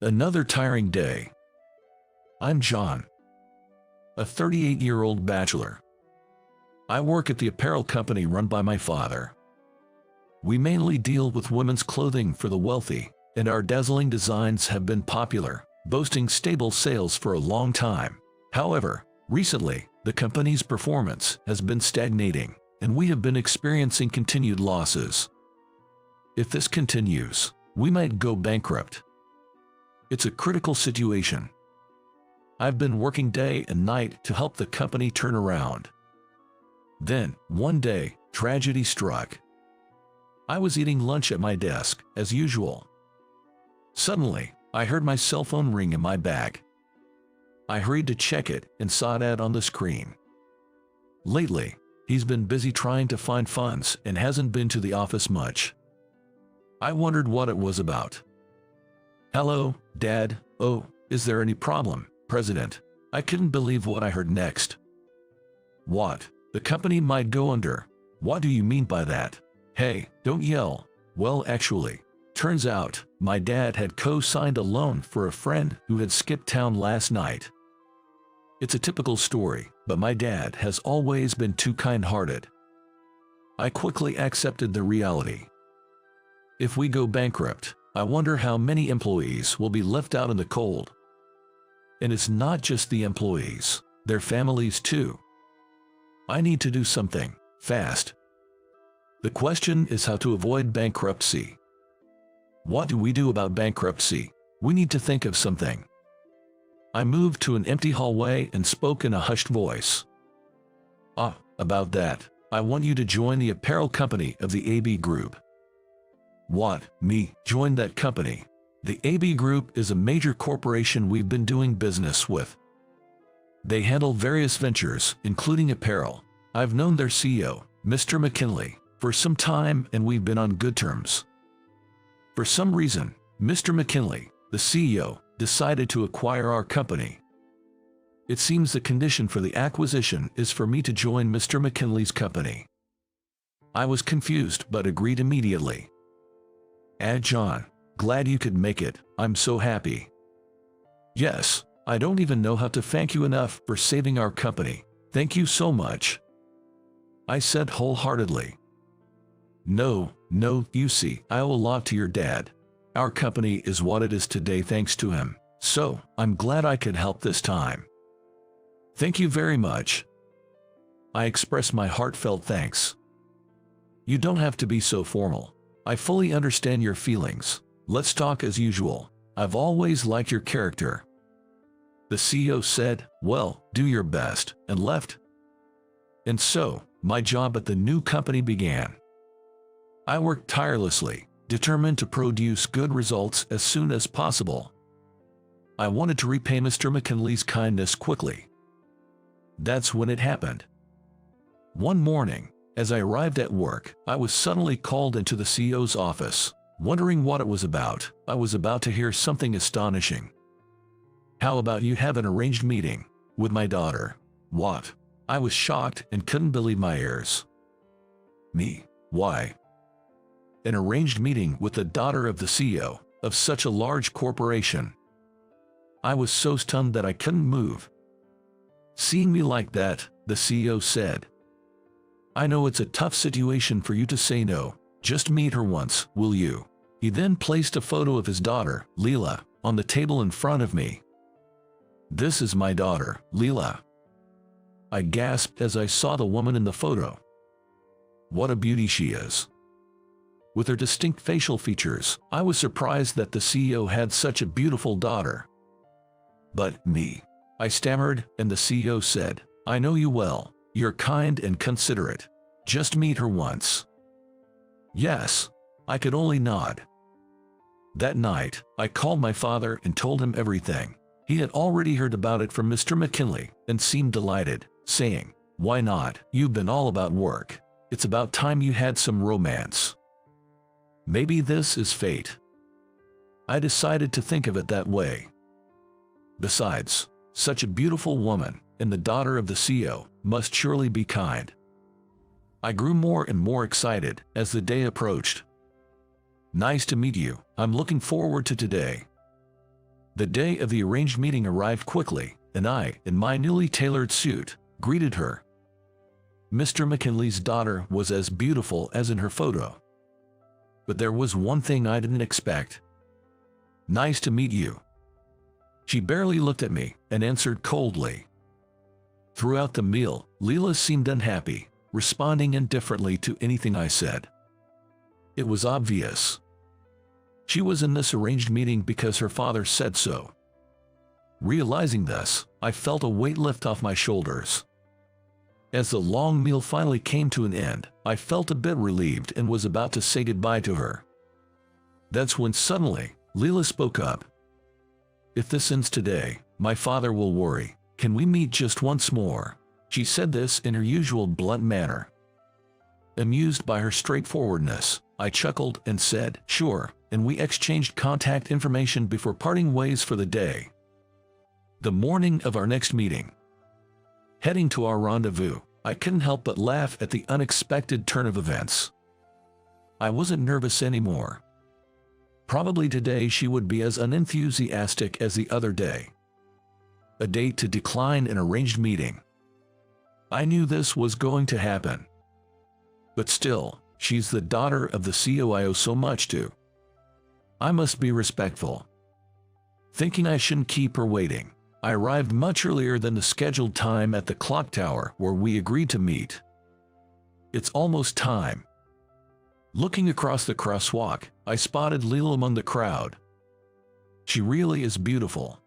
Another tiring day. I'm John, a 38-year-old bachelor. I work at the apparel company run by my father. We mainly deal with women's clothing for the wealthy, and our dazzling designs have been popular, boasting stable sales for a long time. However, recently, the company's performance has been stagnating, and we have been experiencing continued losses. If this continues, we might go bankrupt. It's a critical situation. I've been working day and night to help the company turn around. Then, one day, tragedy struck. I was eating lunch at my desk, as usual. Suddenly, I heard my cell phone ring in my bag. I hurried to check it and saw an ad on the screen. Lately, he's been busy trying to find funds and hasn't been to the office much. I wondered what it was about. "Hello, Dad. Oh, is there any problem, President?" I couldn't believe what I heard next. "What? The company might go under. What do you mean by that? Hey, don't yell." Well, actually, turns out, my dad had co-signed a loan for a friend who had skipped town last night. It's a typical story, but my dad has always been too kind-hearted. I quickly accepted the reality. If we go bankrupt, I wonder how many employees will be left out in the cold. And it's not just the employees, their families too. I need to do something, fast. The question is how to avoid bankruptcy. What do we do about bankruptcy? We need to think of something. I moved to an empty hallway and spoke in a hushed voice. About that, I want you to join the apparel company of the AB Group. What, me, join that company? The AB Group is a major corporation we've been doing business with. They handle various ventures, including apparel. I've known their CEO, Mr. McKinley, for some time and we've been on good terms. For some reason, Mr. McKinley, the CEO, decided to acquire our company. It seems the condition for the acquisition is for me to join Mr. McKinley's company. I was confused but agreed immediately. John, glad you could make it. I'm so happy. Yes, I don't even know how to thank you enough for saving our company. Thank you so much, I said wholeheartedly. No, you see, I owe a lot to your dad. Our company is what it is today thanks to him, so I'm glad I could help this time. Thank you very much. I expressed my heartfelt thanks. You don't have to be so formal. I fully understand your feelings. Let's talk as usual. I've always liked your character. The CEO said, "Well, do your best," and left. And so, my job at the new company began. I worked tirelessly, determined to produce good results as soon as possible. I wanted to repay Mr. McKinley's kindness quickly. That's when it happened. One morning, as I arrived at work, I was suddenly called into the CEO's office. Wondering what it was about, I was about to hear something astonishing. "How about you have an arranged meeting with my daughter?" What? I was shocked and couldn't believe my ears. Me? Why? An arranged meeting with the daughter of the CEO of such a large corporation? I was so stunned that I couldn't move. Seeing me like that, the CEO said, "I know it's a tough situation for you to say no. Just meet her once, will you?" He then placed a photo of his daughter, Leela, on the table in front of me. "This is my daughter, Leela." I gasped as I saw the woman in the photo. What a beauty she is. With her distinct facial features, I was surprised that the CEO had such a beautiful daughter. "But me," I stammered, and the CEO said, "I know you well. You're kind and considerate. Just meet her once." Yes, I could only nod. That night, I called my father and told him everything. He had already heard about it from Mr. McKinley and seemed delighted, saying, "Why not? You've been all about work. It's about time you had some romance. Maybe this is fate." I decided to think of it that way. Besides, such a beautiful woman, and the daughter of the CEO, must surely be kind. I grew more and more excited as the day approached. "Nice to meet you. I'm looking forward to today." The day of the arranged meeting arrived quickly, and I, in my newly tailored suit, greeted her. Mr. McKinley's daughter was as beautiful as in her photo. But there was one thing I didn't expect. "Nice to meet you." She barely looked at me and answered coldly. Throughout the meal, Leela seemed unhappy, responding indifferently to anything I said. It was obvious. She was in this arranged meeting because her father said so. Realizing this, I felt a weight lift off my shoulders. As the long meal finally came to an end, I felt a bit relieved and was about to say goodbye to her. That's when suddenly, Leela spoke up. "If this ends today, my father will worry. Can we meet just once more?" She said this in her usual blunt manner. Amused by her straightforwardness, I chuckled and said, "Sure," and we exchanged contact information before parting ways for the day. The morning of our next meeting. Heading to our rendezvous, I couldn't help but laugh at the unexpected turn of events. I wasn't nervous anymore. Probably today she would be as unenthusiastic as the other day. A date to decline an arranged meeting. I knew this was going to happen. But still, she's the daughter of the CEO I owe so much to. I must be respectful. Thinking I shouldn't keep her waiting, I arrived much earlier than the scheduled time at the clock tower where we agreed to meet. It's almost time. Looking across the crosswalk, I spotted Leela among the crowd. She really is beautiful.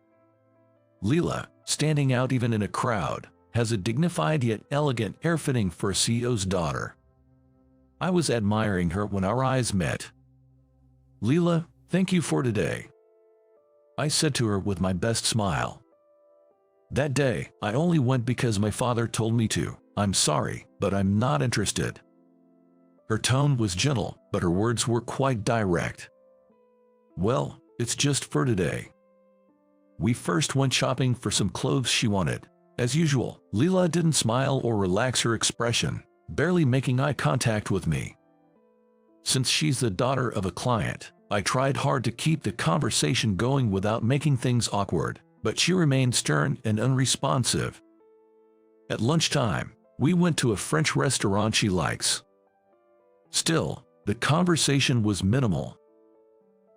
Leela, standing out even in a crowd, has a dignified yet elegant air fitting for a CEO's daughter. I was admiring her when our eyes met. "Leela, thank you for today," I said to her with my best smile. "That day, I only went because my father told me to. I'm sorry, but I'm not interested." Her tone was gentle, but her words were quite direct. "Well, it's just for today." We first went shopping for some clothes she wanted. As usual, Leela didn't smile or relax her expression, barely making eye contact with me. Since she's the daughter of a client, I tried hard to keep the conversation going without making things awkward, but she remained stern and unresponsive. At lunchtime, we went to a French restaurant she likes. Still, the conversation was minimal.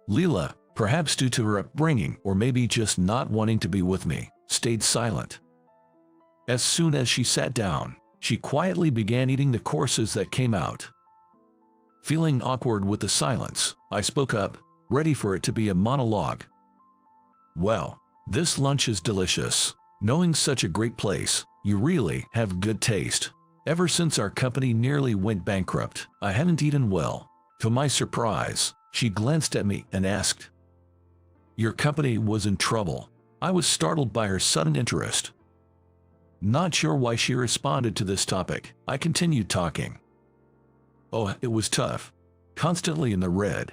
Leela, perhaps due to her upbringing or maybe just not wanting to be with me, stayed silent. As soon as she sat down, she quietly began eating the courses that came out. Feeling awkward with the silence, I spoke up, ready for it to be a monologue. "Well, this lunch is delicious. Knowing such a great place, you really have good taste. Ever since our company nearly went bankrupt, I haven't eaten well." To my surprise, she glanced at me and asked, "Your company was in trouble?" I was startled by her sudden interest. Not sure why she responded to this topic, I continued talking. "Oh, it was tough. Constantly in the red.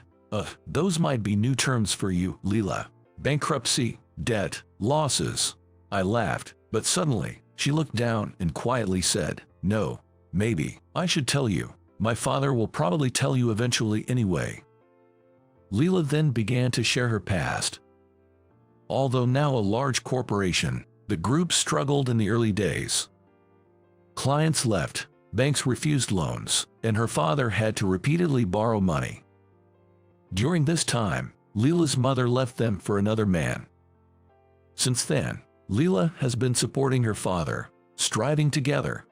Those might be new terms for you, Leela. Bankruptcy, debt, losses." I laughed, but suddenly, she looked down and quietly said, "No, maybe I should tell you. My father will probably tell you eventually anyway." Leela then began to share her past. Although now a large corporation, the group struggled in the early days. Clients left, banks refused loans, and her father had to repeatedly borrow money. During this time, Leela's mother left them for another man. Since then, Leela has been supporting her father, striving together.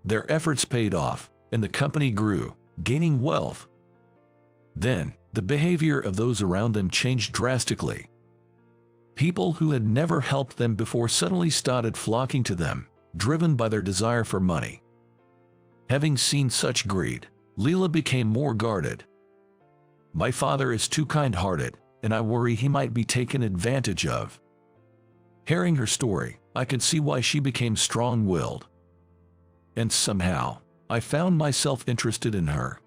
Their efforts paid off, and the company grew, gaining wealth. Then, the behavior of those around them changed drastically. People who had never helped them before suddenly started flocking to them, driven by their desire for money. Having seen such greed, Leela became more guarded. "My father is too kind-hearted, and I worry he might be taken advantage of." Hearing her story, I could see why she became strong-willed. And somehow, I found myself interested in her.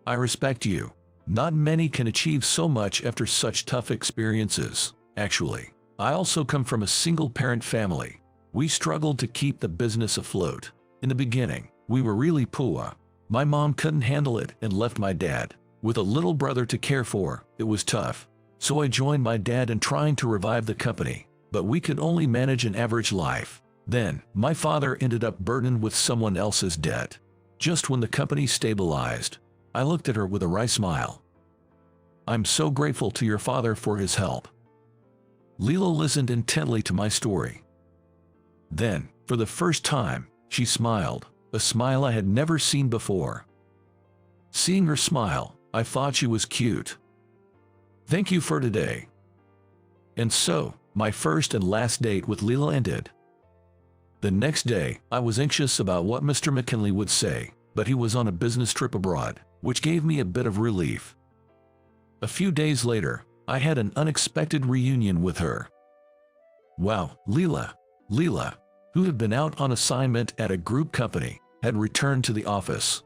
I respect you. Not many can achieve so much after such tough experiences. Actually, I also come from a single-parent family. We struggled to keep the business afloat. In the beginning, we were really poor. My mom couldn't handle it and left my dad with a little brother to care for. It was tough. so I joined my dad in trying to revive the company, but we could only manage an average life. Then, my father ended up burdened with someone else's debt. Just when the company stabilized, I looked at her with a wry smile. I'm so grateful to your father for his help. Leela listened intently to my story. Then, for the first time, she smiled, a smile I had never seen before. Seeing her smile, I thought she was cute. Thank you for today. And so, my first and last date with Leela ended. The next day, I was anxious about what Mr. McKinley would say, but he was on a business trip abroad, which gave me a bit of relief. A few days later, I had an unexpected reunion with her. Wow, Leela, who had been out on assignment at a group company, had returned to the office.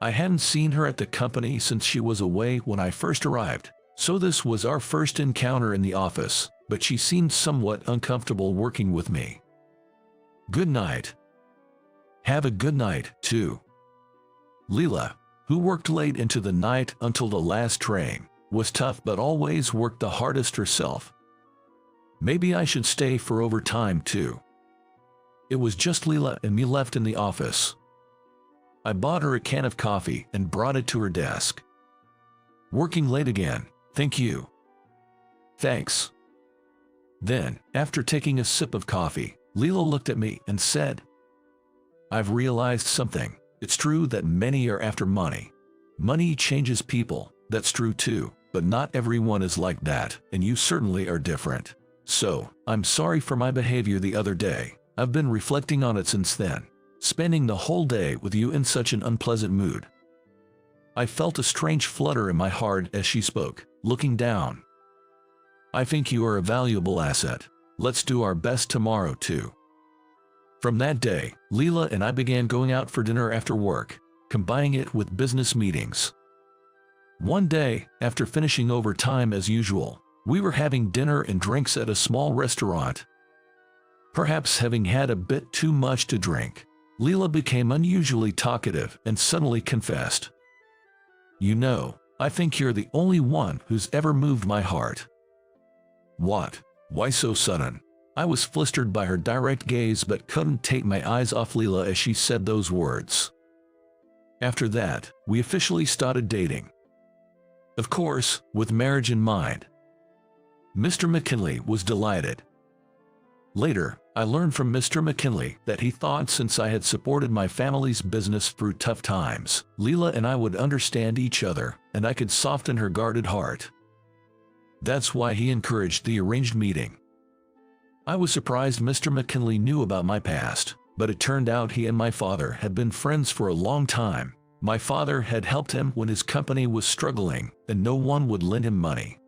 I hadn't seen her at the company since she was away when I first arrived, so this was our first encounter in the office, but she seemed somewhat uncomfortable working with me. Good night. Have a good night, too. Leela, who worked late into the night until the last train, was tough but always worked the hardest herself. Maybe I should stay for overtime, too. It was just Leela and me left in the office. I bought her a can of coffee and brought it to her desk. Working late again, thank you. Thanks. Then, after taking a sip of coffee, Leela looked at me and said, I've realized something. It's true that many are after money. Money changes people, that's true too, but not everyone is like that, and you certainly are different. So, I'm sorry for my behavior the other day. I've been reflecting on it since then, spending the whole day with you in such an unpleasant mood. I felt a strange flutter in my heart as she spoke, looking down. I think you are a valuable asset. Let's do our best tomorrow too. From that day, Leela and I began going out for dinner after work, combining it with business meetings. One day, after finishing overtime as usual, we were having dinner and drinks at a small restaurant. Perhaps having had a bit too much to drink, Leela became unusually talkative and suddenly confessed. You know, I think you're the only one who's ever moved my heart. What? Why so sudden? I was flustered by her direct gaze but couldn't take my eyes off Leela as she said those words. After that, we officially started dating. Of course, with marriage in mind. Mr. McKinley was delighted. Later, I learned from Mr. McKinley that he thought since I had supported my family's business through tough times, Leela and I would understand each other, and I could soften her guarded heart. That's why he encouraged the arranged meeting. I was surprised Mr. McKinley knew about my past, but it turned out he and my father had been friends for a long time. My father had helped him when his company was struggling, and no one would lend him money.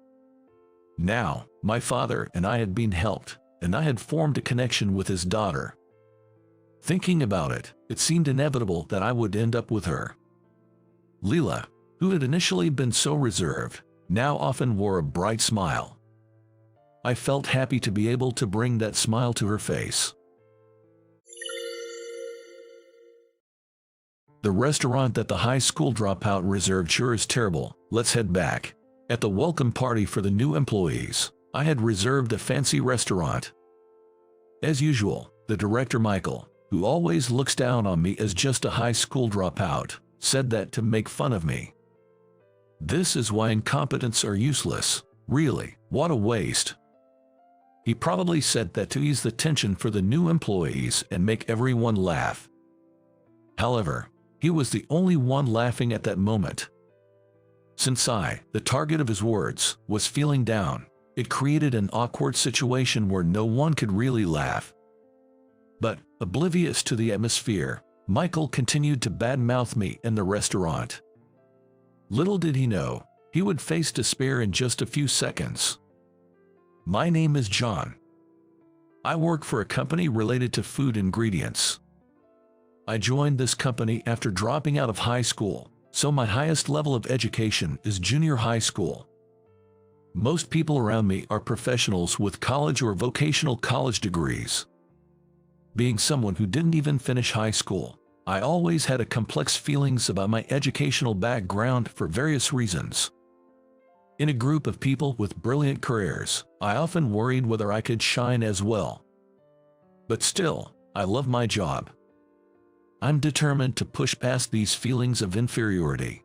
Now, my father and I had been helped, and I had formed a connection with his daughter. Thinking about it, it seemed inevitable that I would end up with her. Leela, who had initially been so reserved, now often wore a bright smile. I felt happy to be able to bring that smile to her face. The restaurant that the high school dropout reserved sure is terrible. Let's head back. At the welcome party for the new employees, I had reserved a fancy restaurant. As usual, the director Michael, who always looks down on me as just a high school dropout, said that to make fun of me. This is why incompetents are useless. Really, what a waste. He probably said that to ease the tension for the new employees and make everyone laugh. However, he was the only one laughing at that moment. Since I, the target of his words, was feeling down, it created an awkward situation where no one could really laugh. But, oblivious to the atmosphere, Michael continued to badmouth me in the restaurant. Little did he know, he would face despair in just a few seconds. My name is John. I work for a company related to food ingredients. I joined this company after dropping out of high school, so my highest level of education is junior high school. Most people around me are professionals with college or vocational college degrees. Being someone who didn't even finish high school, I always had a complex feelings about my educational background for various reasons. In a group of people with brilliant careers, I often worried whether I could shine as well. But still, I love my job. I'm determined to push past these feelings of inferiority.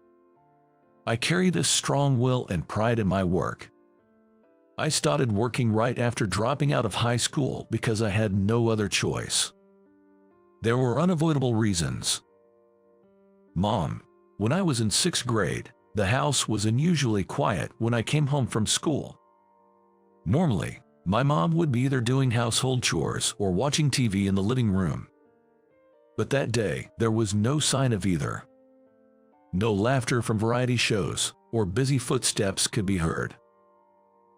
I carry this strong will and pride in my work. I started working right after dropping out of high school because I had no other choice. There were unavoidable reasons. Mom, when I was in 6th grade, the house was unusually quiet when I came home from school. Normally, my mom would be either doing household chores or watching TV in the living room. But that day, there was no sign of either. No laughter from variety shows or busy footsteps could be heard.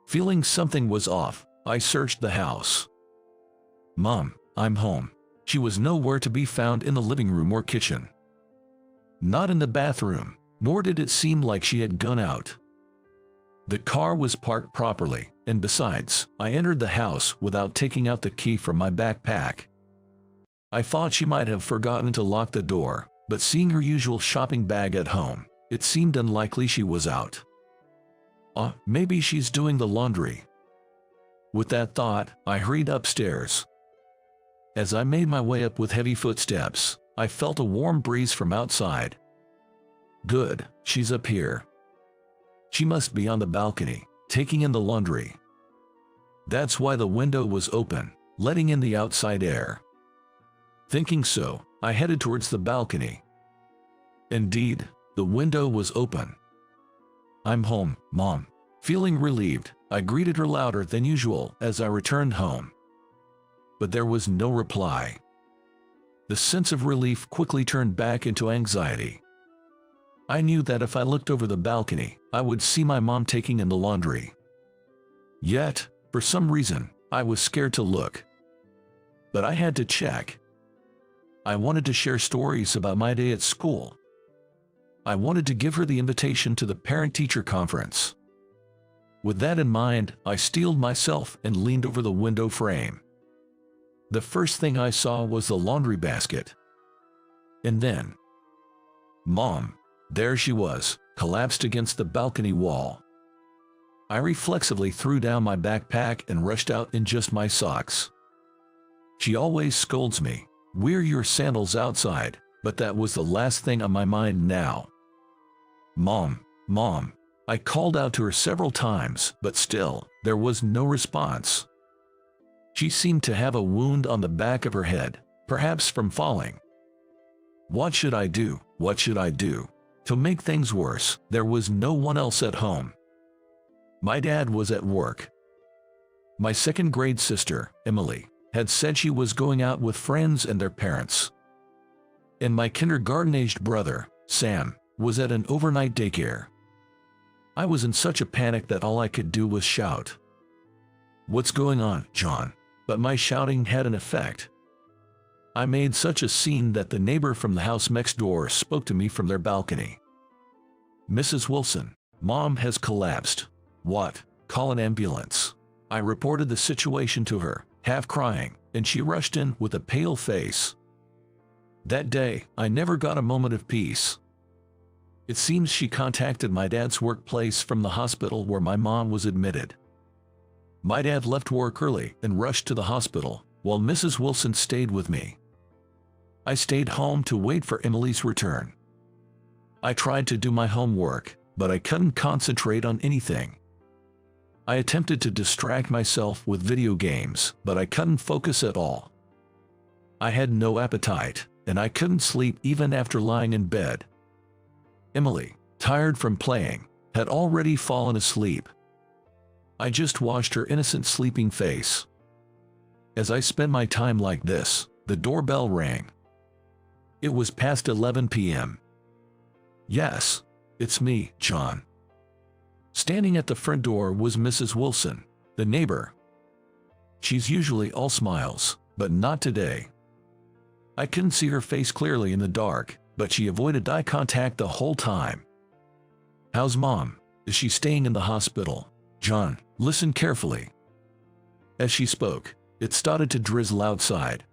Feeling something was off, I searched the house. Mom, I'm home. She was nowhere to be found in the living room or kitchen. Not in the bathroom, nor did it seem like she had gone out. The car was parked properly, and besides, I entered the house without taking out the key from my backpack. I thought she might have forgotten to lock the door, but seeing her usual shopping bag at home, it seemed unlikely she was out. Maybe she's doing the laundry. With that thought, I hurried upstairs. As I made my way up with heavy footsteps, I felt a warm breeze from outside. Good, she's up here. She must be on the balcony, taking in the laundry. That's why the window was open, letting in the outside air. Thinking so, I headed towards the balcony. Indeed, the window was open. I'm home, Mom. Feeling relieved, I greeted her louder than usual as I returned home. But there was no reply. The sense of relief quickly turned back into anxiety. I knew that if I looked over the balcony, I would see my mom taking in the laundry. Yet, for some reason, I was scared to look. But I had to check. I wanted to share stories about my day at school. I wanted to give her the invitation to the parent-teacher conference. With that in mind, I steeled myself and leaned over the window frame. The first thing I saw was the laundry basket. And then, Mom, there she was, collapsed against the balcony wall. I reflexively threw down my backpack and rushed out in just my socks. She always scolds me, "Wear your sandals outside," but that was the last thing on my mind now. Mom, Mom. I called out to her several times, but still, there was no response. She seemed to have a wound on the back of her head, perhaps from falling. What should I do? What should I do? To make things worse, there was no one else at home. My dad was at work. My 2nd grade sister, Emily, had said she was going out with friends and their parents. And my kindergarten-aged brother, Sam, was at an overnight daycare. I was in such a panic that all I could do was shout, "What's going on, John?" But my shouting had an effect. I made such a scene that the neighbor from the house next door spoke to me from their balcony. "Mrs. Wilson, Mom has collapsed." "What? Call an ambulance." I reported the situation to her, half crying, and she rushed in with a pale face. That day, I never got a moment of peace. It seems she contacted my dad's workplace from the hospital where my mom was admitted. My dad left work early and rushed to the hospital, while Mrs. Wilson stayed with me. I stayed home to wait for Emily's return. I tried to do my homework, but I couldn't concentrate on anything. I attempted to distract myself with video games, but I couldn't focus at all. I had no appetite, and I couldn't sleep even after lying in bed. Emily, tired from playing, had already fallen asleep. I just watched her innocent sleeping face. As I spent my time like this, the doorbell rang. It was past 11 p.m. "Yes, it's me, John." Standing at the front door was Mrs. Wilson, the neighbor. She's usually all smiles, but not today. I couldn't see her face clearly in the dark, but she avoided eye contact the whole time. "How's Mom? Is she staying in the hospital?" "John, listen carefully." As she spoke, it started to drizzle outside.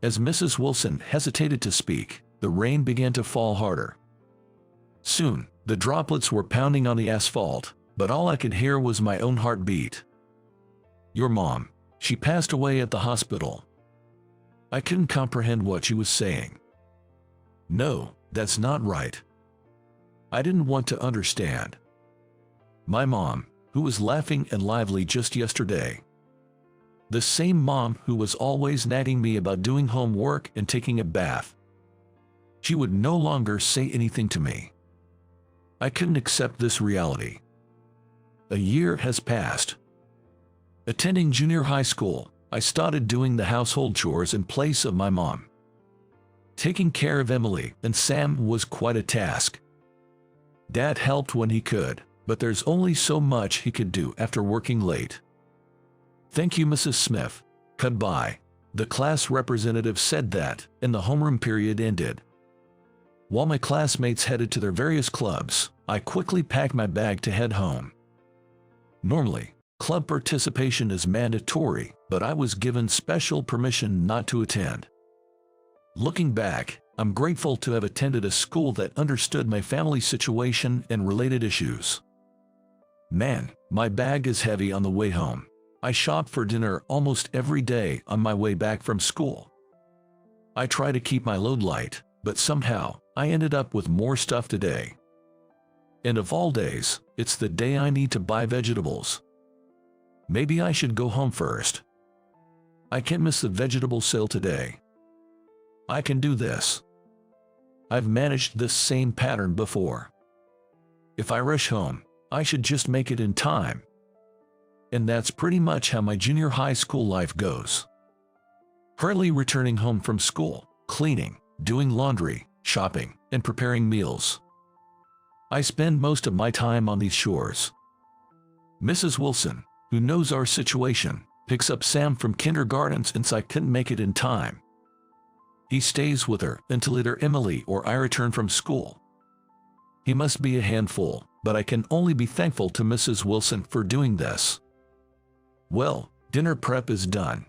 As Mrs. Wilson hesitated to speak, the rain began to fall harder. Soon, the droplets were pounding on the asphalt, but all I could hear was my own heartbeat. "Your mom. She passed away at the hospital." I couldn't comprehend what she was saying. "No, that's not right." I didn't want to understand. My mom, who was laughing and lively just yesterday. The same mom who was always nagging me about doing homework and taking a bath. She would no longer say anything to me. I couldn't accept this reality. A year has passed. Attending junior high school, I started doing the household chores in place of my mom. Taking care of Emily and Sam was quite a task. Dad helped when he could, but there's only so much he could do after working late. "Thank you, Mrs. Smith. Goodbye," the class representative said that, and the homeroom period ended. While my classmates headed to their various clubs, I quickly packed my bag to head home. Normally, club participation is mandatory, but I was given special permission not to attend. Looking back, I'm grateful to have attended a school that understood my family situation and related issues. Man, my bag is heavy on the way home. I shop for dinner almost every day on my way back from school. I try to keep my load light, but somehow, I ended up with more stuff today. And of all days, it's the day I need to buy vegetables. Maybe I should go home first. I can't miss the vegetable sale today. I can do this. I've managed this same pattern before. If I rush home, I should just make it in time. And that's pretty much how my junior high school life goes. Hurriedly returning home from school, cleaning, doing laundry, shopping, and preparing meals. I spend most of my time on these chores. Mrs. Wilson, who knows our situation, picks up Sam from kindergarten since I couldn't make it in time. He stays with her until either Emily or I return from school. He must be a handful, but I can only be thankful to Mrs. Wilson for doing this. Well, dinner prep is done.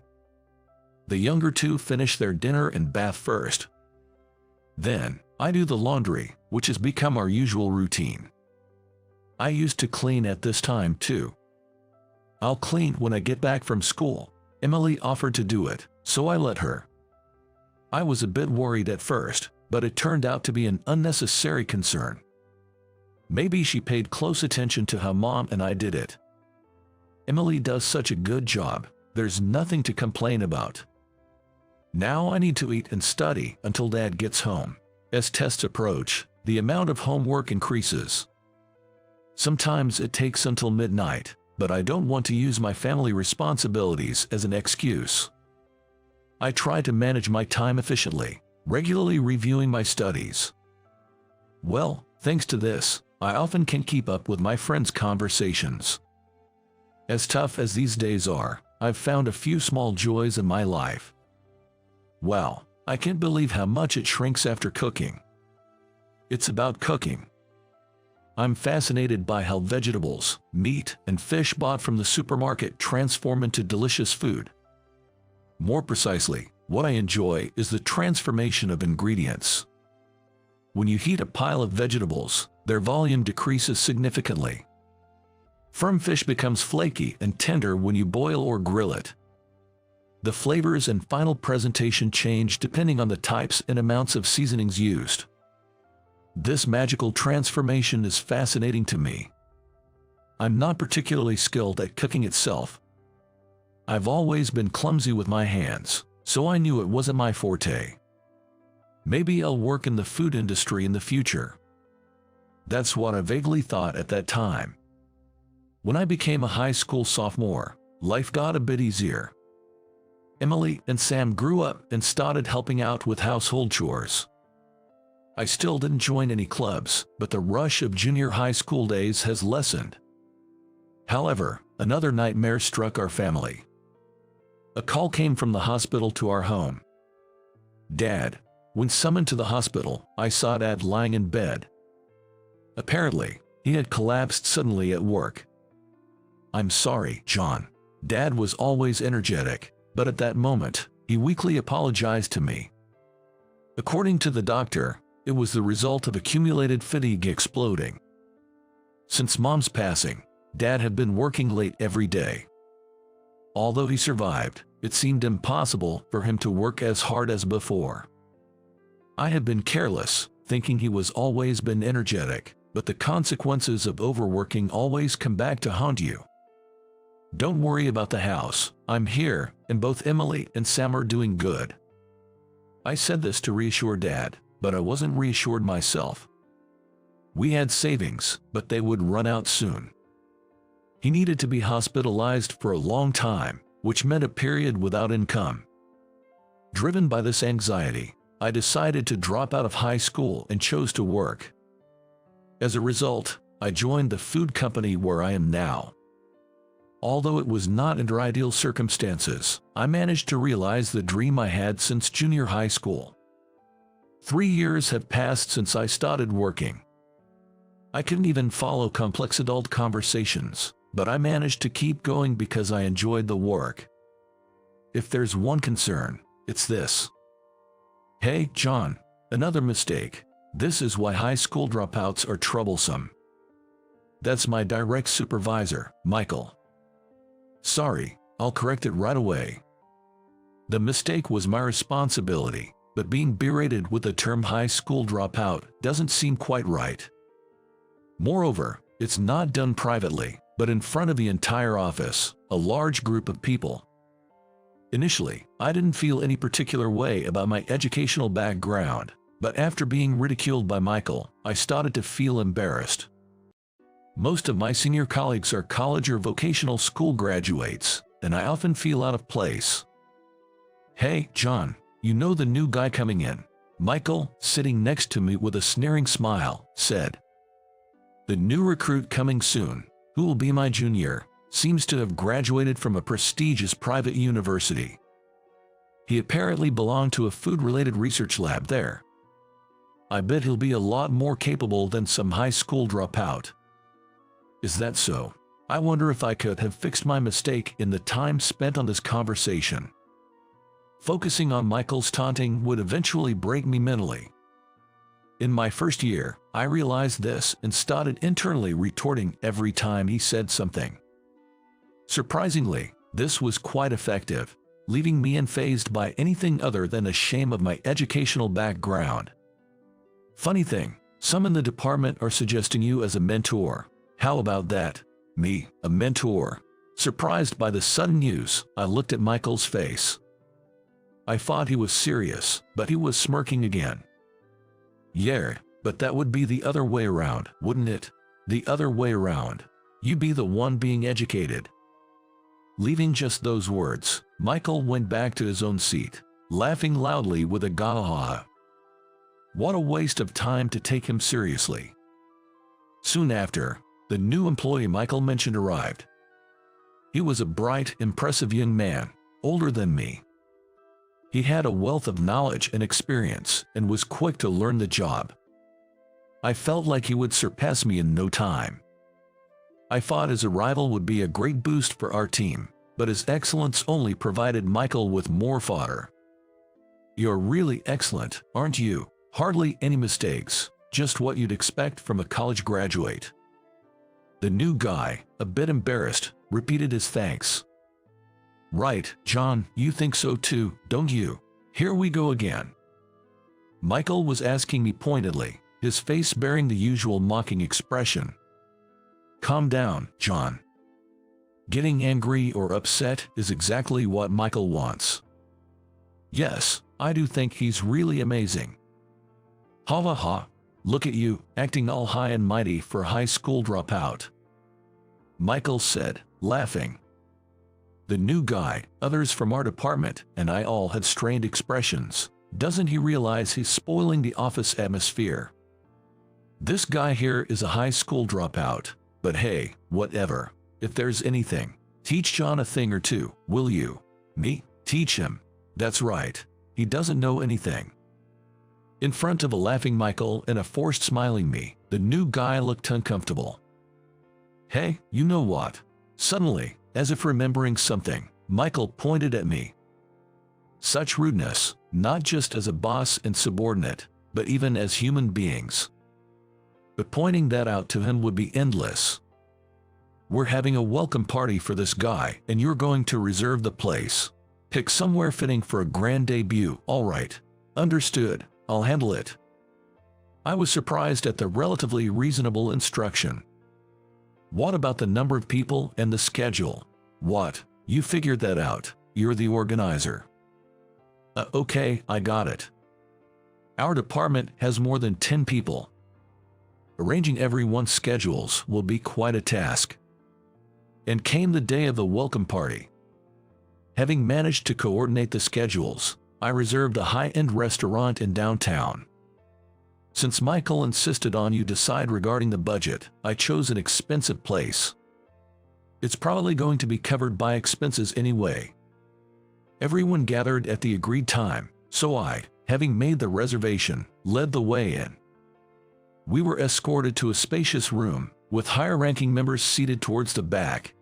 The younger two finish their dinner and bath first. Then, I do the laundry, which has become our usual routine. I used to clean at this time too. I'll clean when I get back from school. Emily offered to do it, so I let her. I was a bit worried at first, but it turned out to be an unnecessary concern. Maybe she paid close attention to how Mom and I did it. Emily does such a good job, there's nothing to complain about. Now I need to eat and study until Dad gets home. As tests approach, the amount of homework increases. Sometimes it takes until midnight, but I don't want to use my family responsibilities as an excuse. I try to manage my time efficiently, regularly reviewing my studies. Well, thanks to this, I often can keep up with my friends' conversations. As tough as these days are, I've found a few small joys in my life. Wow, I can't believe how much it shrinks after cooking. It's about cooking. I'm fascinated by how vegetables, meat, and fish bought from the supermarket transform into delicious food. More precisely, what I enjoy is the transformation of ingredients. When you heat a pile of vegetables, their volume decreases significantly. Firm fish becomes flaky and tender when you boil or grill it. The flavors and final presentation change depending on the types and amounts of seasonings used. This magical transformation is fascinating to me. I'm not particularly skilled at cooking itself. I've always been clumsy with my hands, so I knew it wasn't my forte. Maybe I'll work in the food industry in the future. That's what I vaguely thought at that time. When I became a high school sophomore, life got a bit easier. Emily and Sam grew up and started helping out with household chores. I still didn't join any clubs, but the rush of junior high school days has lessened. However, another nightmare struck our family. A call came from the hospital to our home. Dad. When summoned to the hospital, I saw Dad lying in bed. Apparently, he had collapsed suddenly at work. I'm sorry, John. Dad was always energetic, but at that moment, he weakly apologized to me. According to the doctor, it was the result of accumulated fatigue exploding. Since Mom's passing, Dad had been working late every day. Although he survived, it seemed impossible for him to work as hard as before. I had been careless, thinking he was always been energetic, but the consequences of overworking always come back to haunt you. Don't worry about the house, I'm here, and both Emily and Sam are doing good. I said this to reassure Dad, but I wasn't reassured myself. We had savings, but they would run out soon. He needed to be hospitalized for a long time, which meant a period without income. Driven by this anxiety, I decided to drop out of high school and chose to work. As a result, I joined the food company where I am now. Although it was not under ideal circumstances, I managed to realize the dream I had since junior high school. 3 years have passed since I started working. I couldn't even follow complex adult conversations, but I managed to keep going because I enjoyed the work. If there's one concern, it's this. Hey, John, another mistake. This is why high school dropouts are troublesome. That's my direct supervisor, Michael. Sorry, I'll correct it right away. The mistake was my responsibility, but being berated with the term high school dropout doesn't seem quite right. Moreover, it's not done privately, but in front of the entire office, a large group of people. Initially, I didn't feel any particular way about my educational background, but after being ridiculed by Michael, I started to feel embarrassed. Most of my senior colleagues are college or vocational school graduates, and I often feel out of place. Hey, John, you know the new guy coming in? Michael, sitting next to me with a sneering smile, said. The new recruit coming soon, who will be my junior, seems to have graduated from a prestigious private university. He apparently belonged to a food-related research lab there. I bet he'll be a lot more capable than some high school dropout. Is that so? I wonder if I could have fixed my mistake in the time spent on this conversation. Focusing on Michael's taunting would eventually break me mentally. In my first year, I realized this and started internally retorting every time he said something. Surprisingly, this was quite effective, leaving me unfazed by anything other than the shame of my educational background. Funny thing, some in the department are suggesting you as a mentor. How about that? Me, a mentor? Surprised by the sudden news, I looked at Michael's face. I thought he was serious, but he was smirking again. Yeah, but that would be the other way around, wouldn't it? The other way around. You be the one being educated. Leaving just those words, Michael went back to his own seat, laughing loudly with a gahaha. What a waste of time to take him seriously. Soon after, the new employee Michael mentioned arrived. He was a bright, impressive young man, older than me. He had a wealth of knowledge and experience and was quick to learn the job. I felt like he would surpass me in no time. I thought his arrival would be a great boost for our team, but his excellence only provided Michael with more fodder. You're really excellent, aren't you? Hardly any mistakes, just what you'd expect from a college graduate. The new guy, a bit embarrassed, repeated his thanks. Right, John, you think so too, don't you? Here we go again. Michael was asking me pointedly, his face bearing the usual mocking expression. Calm down, John. Getting angry or upset is exactly what Michael wants. Yes, I do think he's really amazing. Ha ha ha, look at you, acting all high and mighty for a high school dropout. Michael said, laughing. The new guy, others from our department, and I all had strained expressions. Doesn't he realize he's spoiling the office atmosphere? This guy here is a high school dropout, but hey, whatever. If there's anything, teach John a thing or two, will you? Me? Teach him. That's right. He doesn't know anything. In front of a laughing Michael and a forced smiling me, the new guy looked uncomfortable. Hey, you know what? Suddenly, as if remembering something, Michael pointed at me. Such rudeness, not just as a boss and subordinate, but even as human beings. But pointing that out to him would be endless. We're having a welcome party for this guy, and you're going to reserve the place. Pick somewhere fitting for a grand debut. All right. Understood. I'll handle it. I was surprised at the relatively reasonable instruction. What about the number of people and the schedule? What? You figured that out. You're the organizer. Okay, I got it. Our department has more than 10 people. Arranging everyone's schedules will be quite a task. And came the day of the welcome party. Having managed to coordinate the schedules, I reserved a high-end restaurant in downtown. Since Michael insisted on you decide regarding the budget, I chose an expensive place. It's probably going to be covered by expenses anyway. Everyone gathered at the agreed time, so I, having made the reservation, led the way in. We were escorted to a spacious room, with higher-ranking members seated towards the back.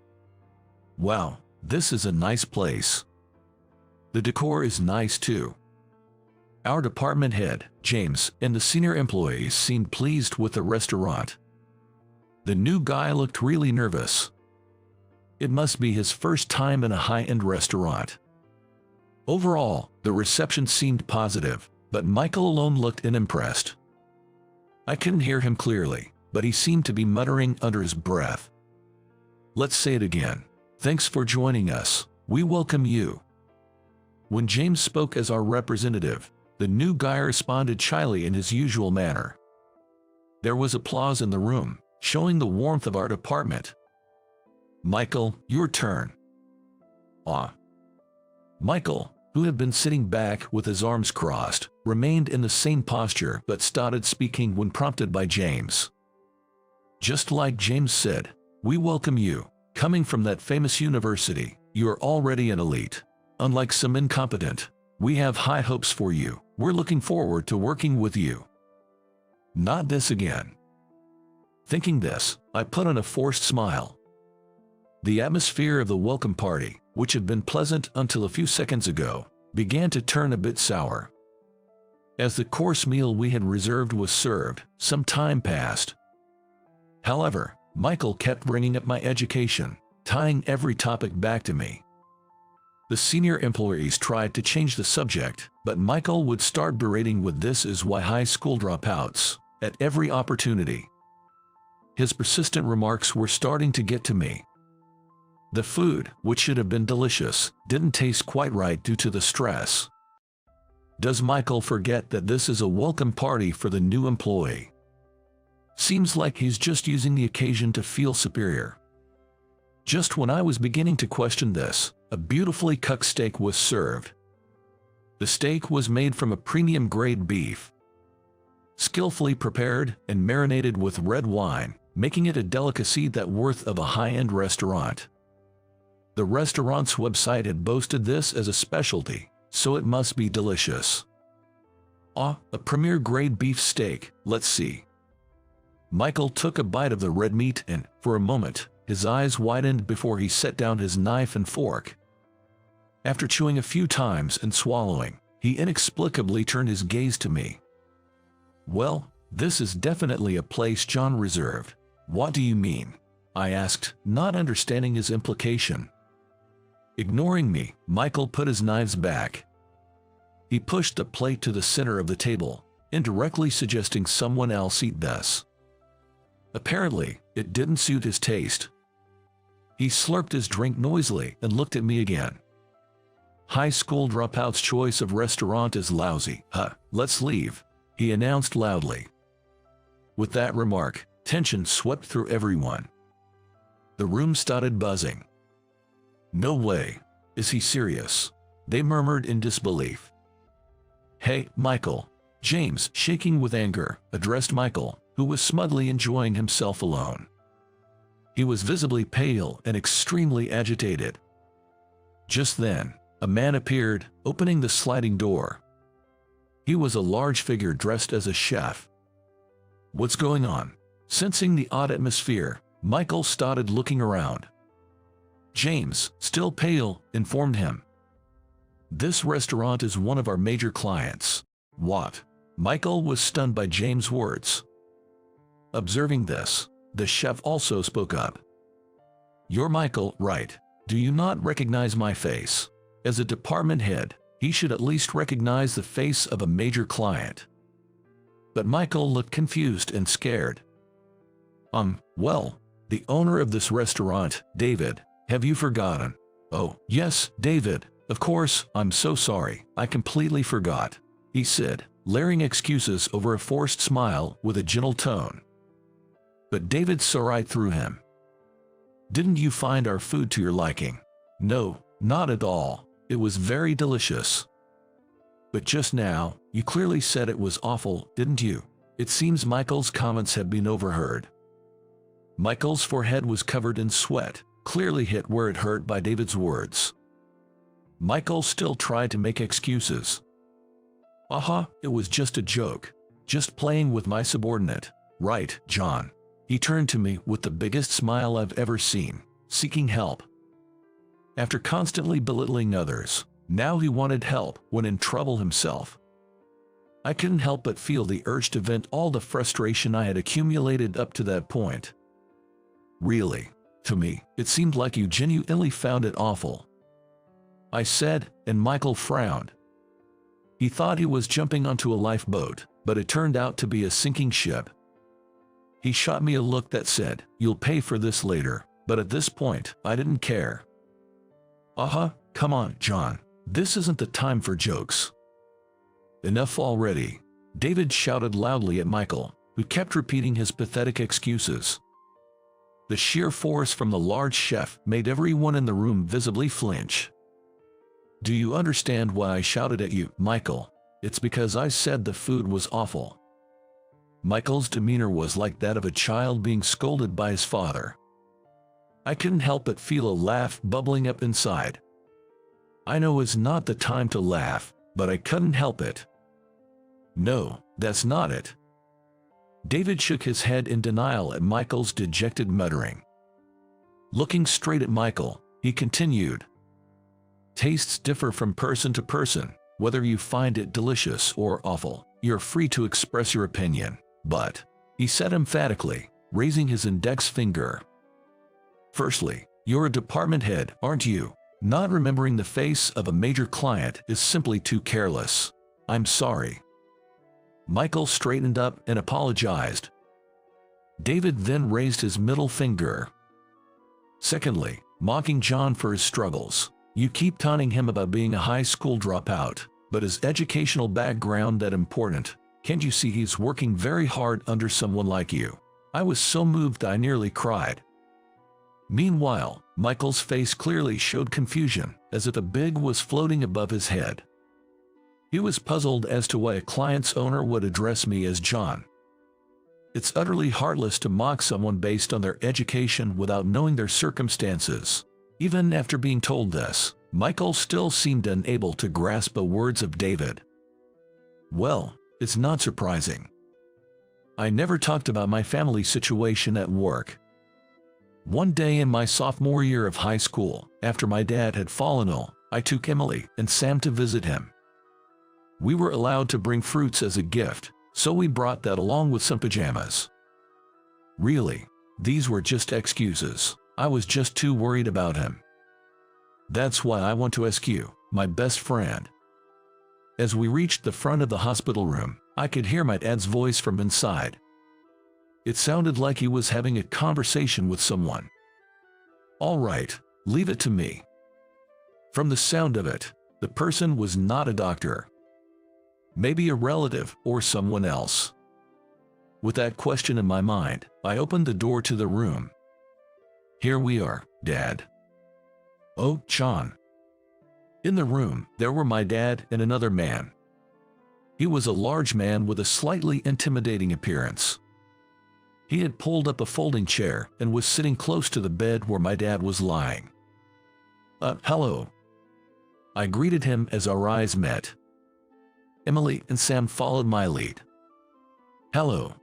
Wow, this is a nice place. The decor is nice too. Our department head, James, and the senior employees seemed pleased with the restaurant. The new guy looked really nervous. It must be his first time in a high-end restaurant. Overall, the reception seemed positive, but Michael alone looked unimpressed. I couldn't hear him clearly, but he seemed to be muttering under his breath. Let's say it again. Thanks for joining us. We welcome you. When James spoke as our representative, the new guy responded shyly in his usual manner. There was applause in the room, showing the warmth of our department. Michael, your turn. Michael, who had been sitting back with his arms crossed, remained in the same posture but started speaking when prompted by James. Just like James said, we welcome you. Coming from that famous university, you are already an elite. Unlike some incompetent, we have high hopes for you. We're looking forward to working with you. Not this again. Thinking this, I put on a forced smile. The atmosphere of the welcome party, which had been pleasant until a few seconds ago, began to turn a bit sour. As the course meal we had reserved was served, some time passed. However, Michael kept bringing up my education, tying every topic back to me. The senior employees tried to change the subject, but Michael would start berating with "This is why high school dropouts," at every opportunity. His persistent remarks were starting to get to me. The food, which should have been delicious, didn't taste quite right due to the stress. Does Michael forget that this is a welcome party for the new employee? Seems like he's just using the occasion to feel superior. Just when I was beginning to question this, a beautifully cooked steak was served. The steak was made from a premium-grade beef, skillfully prepared and marinated with red wine, making it a delicacy that worth of a high-end restaurant. The restaurant's website had boasted this as a specialty, so it must be delicious. A premier-grade beef steak, let's see. Michael took a bite of the red meat and, for a moment, his eyes widened before he set down his knife and fork. After chewing a few times and swallowing, he inexplicably turned his gaze to me. Well, this is definitely a place John reserved. What do you mean? I asked, not understanding his implication. Ignoring me, Michael put his knives back. He pushed the plate to the center of the table, indirectly suggesting someone else eat this. Apparently, it didn't suit his taste. He slurped his drink noisily and looked at me again. High school dropout's choice of restaurant is lousy. Let's leave, he announced loudly. With that remark, tension swept through everyone. The room started buzzing. No way. Is he serious? They murmured in disbelief. Hey, Michael. James, shaking with anger, addressed Michael, who was smugly enjoying himself alone. He was visibly pale and extremely agitated. Just then, a man appeared, opening the sliding door. He was a large figure dressed as a chef. What's going on? Sensing the odd atmosphere, Michael started looking around. James, still pale, informed him. This restaurant is one of our major clients. What? Michael was stunned by James' words. Observing this, the chef also spoke up. You're Michael, right? Do you not recognize my face? As a department head, he should at least recognize the face of a major client. But Michael looked confused and scared. Well, the owner of this restaurant, David. Have you forgotten? Oh, yes, David. Of course, I'm so sorry. I completely forgot, he said, layering excuses over a forced smile with a gentle tone. But David saw right through him. Didn't you find our food to your liking? No, not at all. It was very delicious. But just now, you clearly said it was awful, didn't you? It seems Michael's comments have been overheard. Michael's forehead was covered in sweat, clearly hit where it hurt by David's words. Michael still tried to make excuses. It was just a joke. Just playing with my subordinate. Right, John. He turned to me with the biggest smile I've ever seen, seeking help. After constantly belittling others, now he wanted help when in trouble himself. I couldn't help but feel the urge to vent all the frustration I had accumulated up to that point. Really, to me, it seemed like you genuinely found it awful, I said, and Michael frowned. He thought he was jumping onto a lifeboat, but it turned out to be a sinking ship. He shot me a look that said, "You'll pay for this later," but at this point, I didn't care. Come on, John. This isn't the time for jokes. Enough already, David shouted loudly at Michael, who kept repeating his pathetic excuses. The sheer force from the large chef made everyone in the room visibly flinch. Do you understand why I shouted at you, Michael? It's because I said the food was awful. Michael's demeanor was like that of a child being scolded by his father. I couldn't help but feel a laugh bubbling up inside. I know it's not the time to laugh, but I couldn't help it. No, that's not it. David shook his head in denial at Michael's dejected muttering. Looking straight at Michael, he continued. Tastes differ from person to person. Whether you find it delicious or awful, you're free to express your opinion. But, he said emphatically, raising his index finger. Firstly, you're a department head, aren't you? Not remembering the face of a major client is simply too careless. I'm sorry. Michael straightened up and apologized. David then raised his middle finger. Secondly, mocking John for his struggles. You keep taunting him about being a high school dropout, but is educational background that important? Can't you see he's working very hard under someone like you? I was so moved I nearly cried. Meanwhile, Michael's face clearly showed confusion, as if a big was floating above his head. He was puzzled as to why a client's owner would address me as John. It's utterly heartless to mock someone based on their education without knowing their circumstances. Even after being told this, Michael still seemed unable to grasp the words of David. Well, it's not surprising. I never talked about my family situation at work. One day in my sophomore year of high school, after my dad had fallen ill, I took Emily and Sam to visit him. We were allowed to bring fruits as a gift, so we brought that along with some pajamas. Really, these were just excuses. I was just too worried about him. That's why I want to ask you, my best friend. As we reached the front of the hospital room, I could hear my dad's voice from inside. It sounded like he was having a conversation with someone. All right, leave it to me. From the sound of it, the person was not a doctor. Maybe a relative or someone else. With that question in my mind, I opened the door to the room. Here we are, Dad. Oh, John. In the room, there were my dad and another man. He was a large man with a slightly intimidating appearance. He had pulled up a folding chair and was sitting close to the bed where my dad was lying. Hello. I greeted him as our eyes met. Emily and Sam followed my lead. Hello.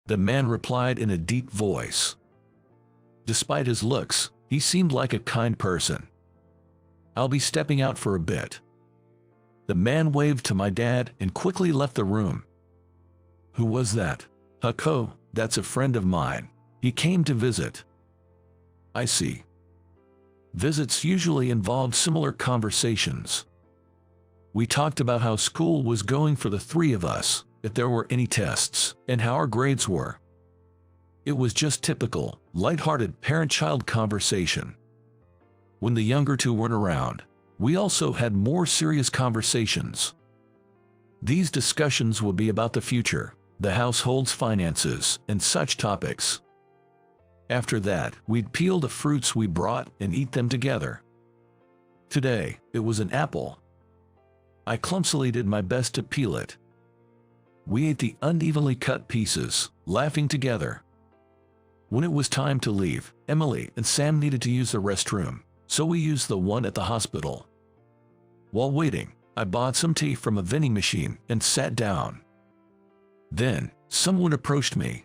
The man replied in a deep voice. Despite his looks, he seemed like a kind person. I'll be stepping out for a bit. The man waved to my dad and quickly left the room. Who was that? Hucko, that's a friend of mine. He came to visit. I see. Visits usually involved similar conversations. We talked about how school was going for the three of us, if there were any tests, and how our grades were. It was just typical, lighthearted parent-child conversation. When the younger two weren't around, we also had more serious conversations. These discussions would be about the future, the household's finances, and such topics. After that, we'd peel the fruits we brought and eat them together. Today, it was an apple. I clumsily did my best to peel it. We ate the unevenly cut pieces, laughing together. When it was time to leave, Emily and Sam needed to use the restroom, so we used the one at the hospital. While waiting, I bought some tea from a vending machine and sat down. Then, someone approached me.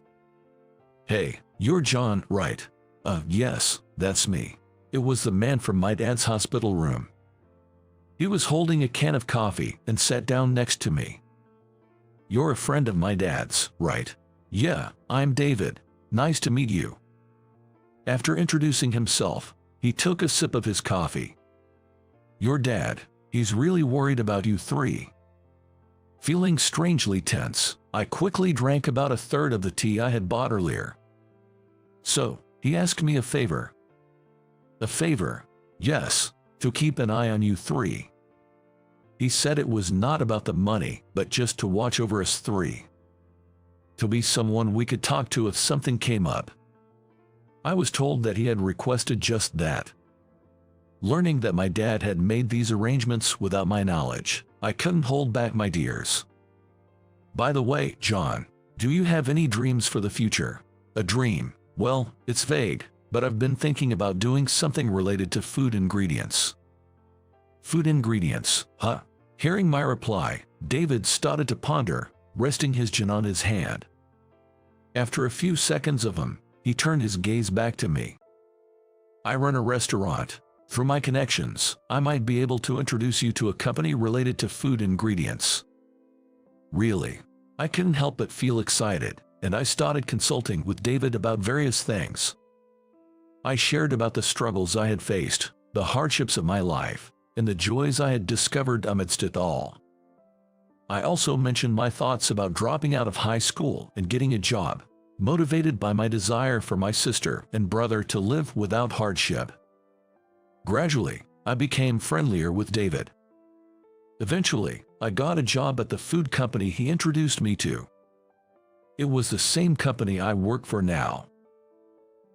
"Hey, you're John, right?" Yes, that's me." It was the man from my dad's hospital room. He was holding a can of coffee and sat down next to me. "You're a friend of my dad's, right?" "Yeah, I'm David. Nice to meet you." After introducing himself, he took a sip of his coffee. "Your dad, he's really worried about you three." Feeling strangely tense, I quickly drank about a third of the tea I had bought earlier. "So, he asked me a favor." "A favor?" "Yes, to keep an eye on you three. He said it was not about the money, but just to watch over us three. To be someone we could talk to if something came up." I was told that he had requested just that. Learning that my dad had made these arrangements without my knowledge, I couldn't hold back my tears. "By the way, John, do you have any dreams for the future?" "A dream? Well, it's vague, but I've been thinking about doing something related to food ingredients." "Food ingredients, huh?" Hearing my reply, David started to ponder, resting his chin on his hand. After a few seconds of him, he turned his gaze back to me. "I run a restaurant. Through my connections, I might be able to introduce you to a company related to food ingredients." Really? I couldn't help but feel excited, and I started consulting with David about various things. I shared about the struggles I had faced, the hardships of my life, and the joys I had discovered amidst it all. I also mentioned my thoughts about dropping out of high school and getting a job, motivated by my desire for my sister and brother to live without hardship. Gradually, I became friendlier with David. Eventually, I got a job at the food company he introduced me to. It was the same company I work for now.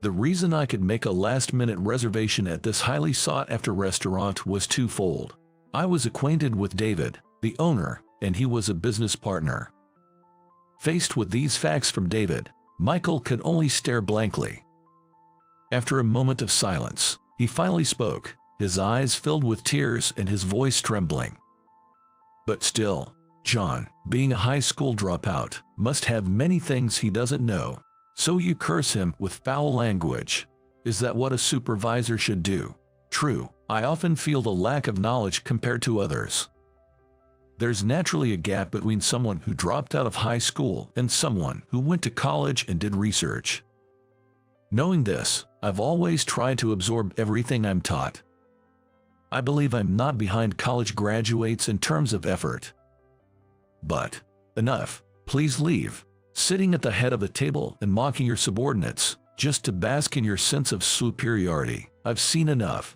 The reason I could make a last-minute reservation at this highly sought-after restaurant was twofold. I was acquainted with David, the owner, and he was a business partner. Faced with these facts from David, Michael could only stare blankly. After a moment of silence, he finally spoke, his eyes filled with tears and his voice trembling. "But still, John, being a high school dropout, must have many things he doesn't know. So you curse him with foul language. Is that what a supervisor should do?" "True, I often feel the lack of knowledge compared to others. There's naturally a gap between someone who dropped out of high school and someone who went to college and did research. Knowing this, I've always tried to absorb everything I'm taught. I believe I'm not behind college graduates in terms of effort. But, enough, please leave. Sitting at the head of the table and mocking your subordinates, just to bask in your sense of superiority, I've seen enough."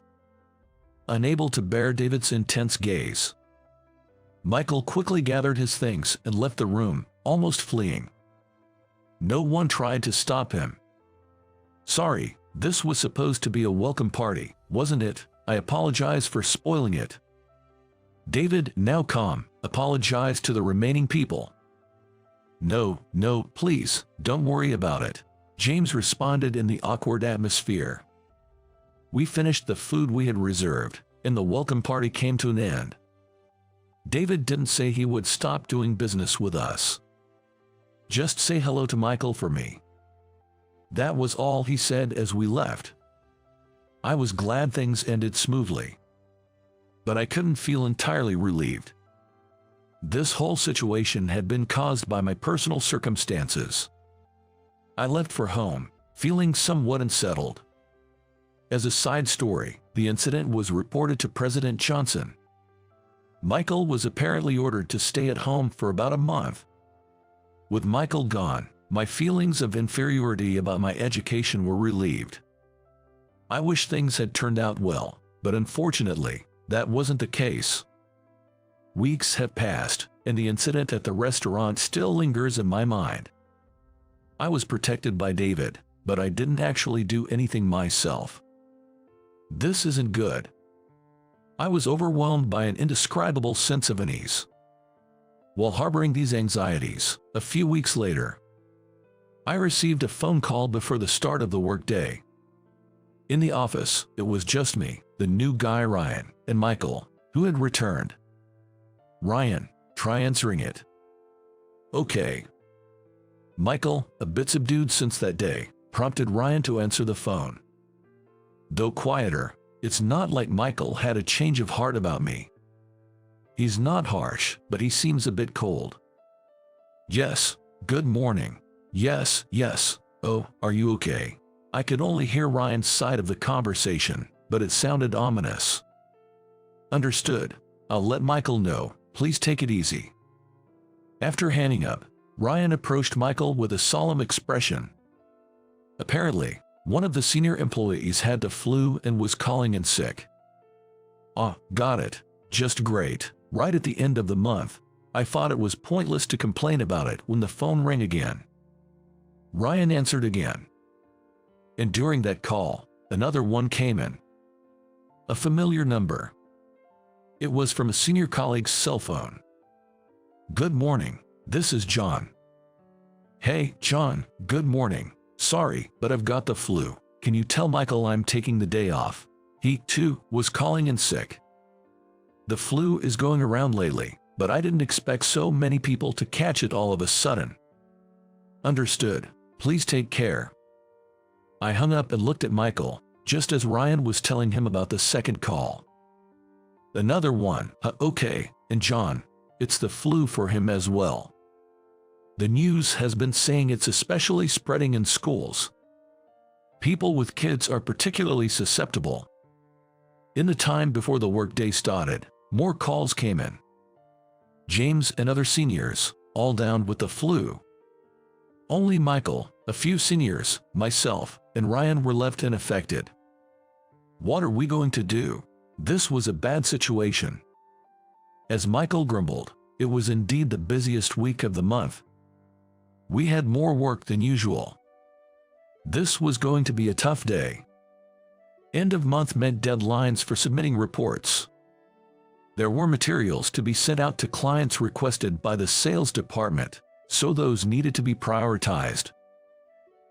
Unable to bear David's intense gaze, Michael quickly gathered his things and left the room, almost fleeing. No one tried to stop him. "Sorry, this was supposed to be a welcome party, wasn't it? I apologize for spoiling it." David, now calm, apologized to the remaining people. No, please, don't worry about it," James responded in the awkward atmosphere. We finished the food we had reserved, and the welcome party came to an end. David didn't say he would stop doing business with us. "Just say hello to Michael for me." That was all he said as we left. I was glad things ended smoothly. But I couldn't feel entirely relieved. This whole situation had been caused by my personal circumstances. I left for home, feeling somewhat unsettled. As a side story, the incident was reported to President Johnson. Michael was apparently ordered to stay at home for about a month. With Michael gone, my feelings of inferiority about my education were relieved. I wish things had turned out well, but unfortunately, that wasn't the case. Weeks have passed, and the incident at the restaurant still lingers in my mind. I was protected by David, but I didn't actually do anything myself. This isn't good. I was overwhelmed by an indescribable sense of unease. While harboring these anxieties, a few weeks later, I received a phone call before the start of the workday. In the office, it was just me, the new guy Ryan, and Michael, who had returned. "Ryan, try answering it." "Okay." Michael, a bit subdued since that day, prompted Ryan to answer the phone. Though quieter, it's not like Michael had a change of heart about me. He's not harsh, but he seems a bit cold. "Yes, good morning." "Yes, yes. Oh, are you okay?" I could only hear Ryan's side of the conversation, but it sounded ominous. "Understood. I'll let Michael know. Please take it easy." After hanging up, Ryan approached Michael with a solemn expression. Apparently, one of the senior employees had the flu and was calling in sick. "Ah, got it. Just great. Right at the end of the month." I thought it was pointless to complain about it when the phone rang again. Ryan answered again. And during that call, another one came in. A familiar number. It was from a senior colleague's cell phone. "Good morning. This is John." "Hey, John, good morning. Sorry, but I've got the flu. Can you tell Michael I'm taking the day off? He, too, was calling in sick." The flu is going around lately, but I didn't expect so many people to catch it all of a sudden. "Understood. Please take care." I hung up and looked at Michael, just as Ryan was telling him about the second call. Another one. Okay, and John, it's the flu for him as well. The news has been saying it's especially spreading in schools. People with kids are particularly susceptible. In the time before the workday started, more calls came in. James and other seniors, all down with the flu. Only Michael, a few seniors, myself, and Ryan were left unaffected. What are we going to do? This was a bad situation. As Michael grumbled, it was indeed the busiest week of the month. We had more work than usual. This was going to be a tough day. End of month meant deadlines for submitting reports. There were materials to be sent out to clients requested by the sales department, so those needed to be prioritized.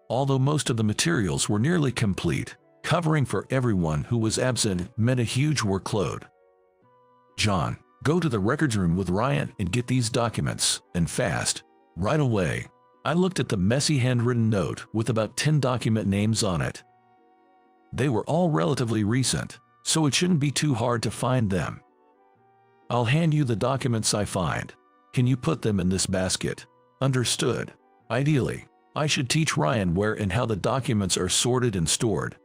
Although most of the materials were nearly complete, covering for everyone who was absent meant a huge workload. "John, go to the records room with Ryan and get these documents, and fast." Right away, I looked at the messy handwritten note with about 10 document names on it. They were all relatively recent, so it shouldn't be too hard to find them. "I'll hand you the documents I find. Can you put them in this basket?" "Understood." Ideally, I should teach Ryan where and how the documents are sorted and stored.